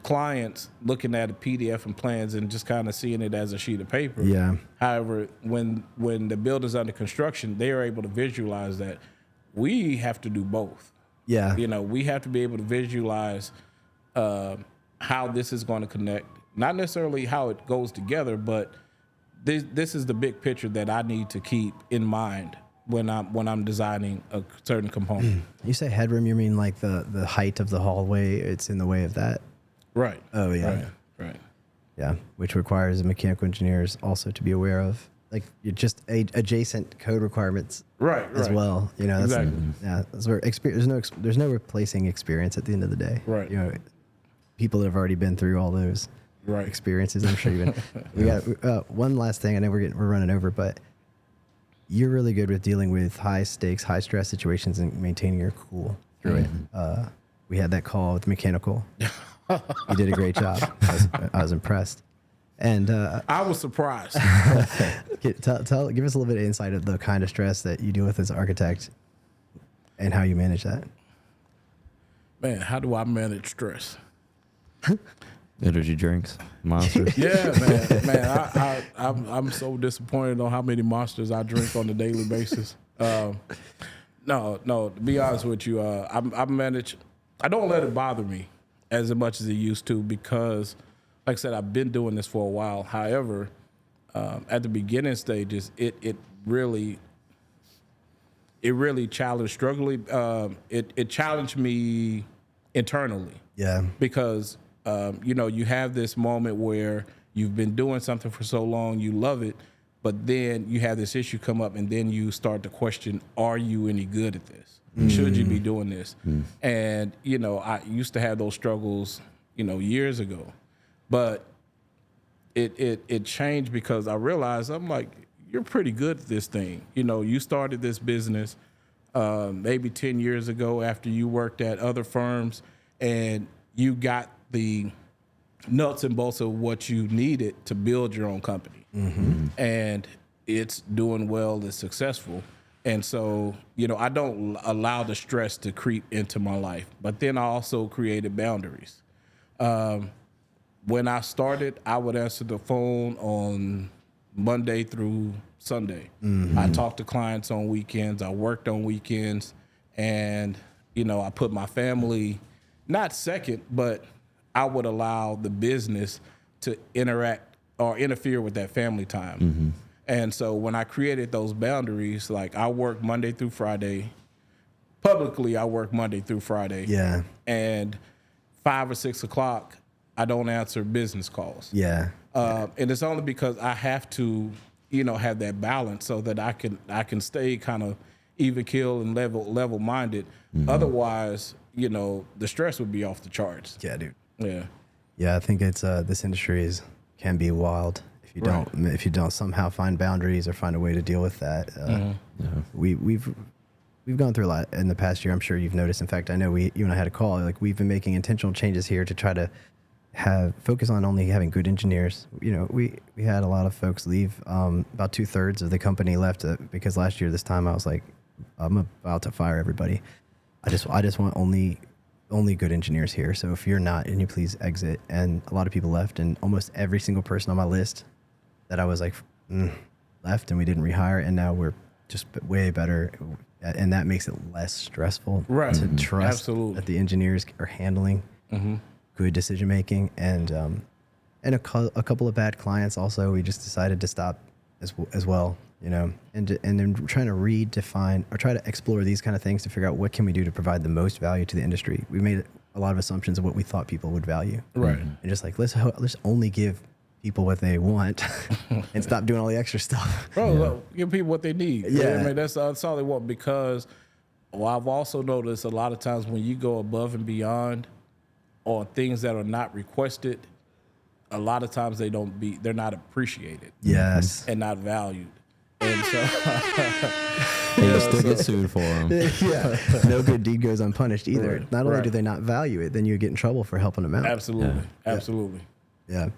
Speaker 2: clients looking at a PDF and plans and just kind of seeing it as a sheet of paper.
Speaker 3: Yeah.
Speaker 2: However, when the building's under construction, they are able to visualize that. We have to do both.
Speaker 3: Yeah.
Speaker 2: We have to be able to visualize how this is going to connect. Not necessarily how it goes together, but this is the big picture that I need to keep in mind when I'm designing a certain component.
Speaker 3: You say headroom, you mean like the height of the hallway? It's in the way of that.
Speaker 2: Right.
Speaker 3: Oh yeah.
Speaker 2: Right.
Speaker 3: Yeah, which requires mechanical engineers also to be aware of, you're just adjacent code requirements, as well. That's,
Speaker 2: exactly.
Speaker 3: Yeah, that's where there's no replacing experience at the end of the day.
Speaker 2: Right.
Speaker 3: People that have already been through all those experiences. I'm sure you've been. We got one last thing. I know we're running over, but you're really good with dealing with high stakes, high stress situations and maintaining your cool through it. We had that call with mechanical. You did a great job. I was impressed. And
Speaker 2: I was surprised.
Speaker 3: give us a little bit of insight of the kind of stress that you deal with as an architect and how you manage that.
Speaker 2: Man, how do I manage stress?
Speaker 1: Energy drinks, monsters.
Speaker 2: Yeah, man. I'm so disappointed on how many monsters I drink on a daily basis. No. To be honest with you, I manage. I don't let it bother me as much as it used to because, like I said, I've been doing this for a while. However, at the beginning stages, it really challenged it challenged me internally.
Speaker 3: Yeah.
Speaker 2: Because you have this moment where you've been doing something for so long, you love it, but then you have this issue come up, and then you start to question: are you any good at this? Should you be doing this? And I used to have those struggles, years ago. But it changed because I realized I'm like, you're pretty good at this thing. You started this business maybe 10 years ago after you worked at other firms, and you got the nuts and bolts of what you needed to build your own company. And it's doing well, it's successful. And so, I don't allow the stress to creep into my life. But then I also created boundaries. When I started, I would answer the phone on Monday through Sunday. I talked to clients on weekends. I worked on weekends. And, I put my family, not second, but I would allow the business to interact or interfere with that family time. And so when I created those boundaries, like I work Monday through Friday, publicly, I work Monday through Friday.
Speaker 3: Yeah.
Speaker 2: And 5 or 6 o'clock, I don't answer business calls.
Speaker 3: Yeah.
Speaker 2: And it's only because I have to, have that balance so that I can stay kind of even keel and level minded. Otherwise, the stress would be off the charts.
Speaker 3: Yeah, dude.
Speaker 2: Yeah.
Speaker 3: Yeah, I think it's this industry can be wild if you don't somehow find boundaries or find a way to deal with that. We've gone through a lot in the past year. I'm sure you've noticed. In fact, I know you and I had a call. Like, we've been making intentional changes here to try to focus on only having good engineers. We had a lot of folks leave. About 2/3 of the company left because last year this time I was like, I'm about to fire everybody. I just want only good engineers here. So if you're not, can you please exit? And a lot of people left, and almost every single person on my list that I was like left, and we didn't rehire, and now we're just way better, and that makes it less stressful to trust that the engineers are handling good decision making. And a couple of bad clients also, we just decided to stop as well. And then trying to redefine or try to explore these kind of things to figure out what can we do to provide the most value to the industry. We made a lot of assumptions of what we thought people would value,
Speaker 2: right?
Speaker 3: And just like let's only give people what they want and stop doing all the extra stuff.
Speaker 2: Bro, give people what they need.
Speaker 3: Yeah,
Speaker 2: I mean that's all they want. Because I've also noticed a lot of times when you go above and beyond on things that are not requested, a lot of times they're not appreciated.
Speaker 3: Yes,
Speaker 2: and not valued. And so
Speaker 1: you still get sued for them.
Speaker 3: Yeah, no good deed goes unpunished either.
Speaker 2: Right.
Speaker 3: Not only do they not value it, then you get in trouble for helping them out.
Speaker 2: Absolutely.
Speaker 3: Yeah.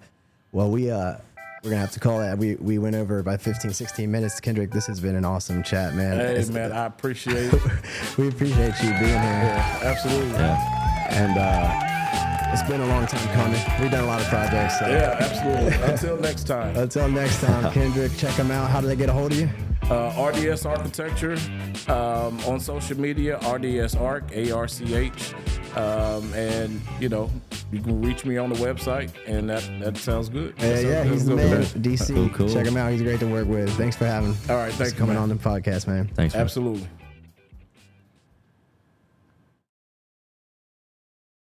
Speaker 3: Well, we're gonna have to call that. We went over by 15, 16 minutes. Kendrick, this has been an awesome chat, man.
Speaker 2: Hey, man, I appreciate it.
Speaker 3: We appreciate you being here.
Speaker 2: Yeah, absolutely.
Speaker 1: Yeah.
Speaker 3: And it's been a long time coming. We've done a lot of projects. So.
Speaker 2: Yeah, absolutely. Until next time.
Speaker 3: Until next time, Kendrick, check them out. How do they get a hold of you?
Speaker 2: RDS Architecture on social media, RDS Arch, ARCH. And, you can reach me on the website, and that sounds good.
Speaker 3: He's the man. DC.
Speaker 1: Cool.
Speaker 3: Check him out. He's great to work with. Thanks for having.
Speaker 2: All right, thanks
Speaker 3: for coming on the podcast, man.
Speaker 1: Thanks.
Speaker 2: Absolutely.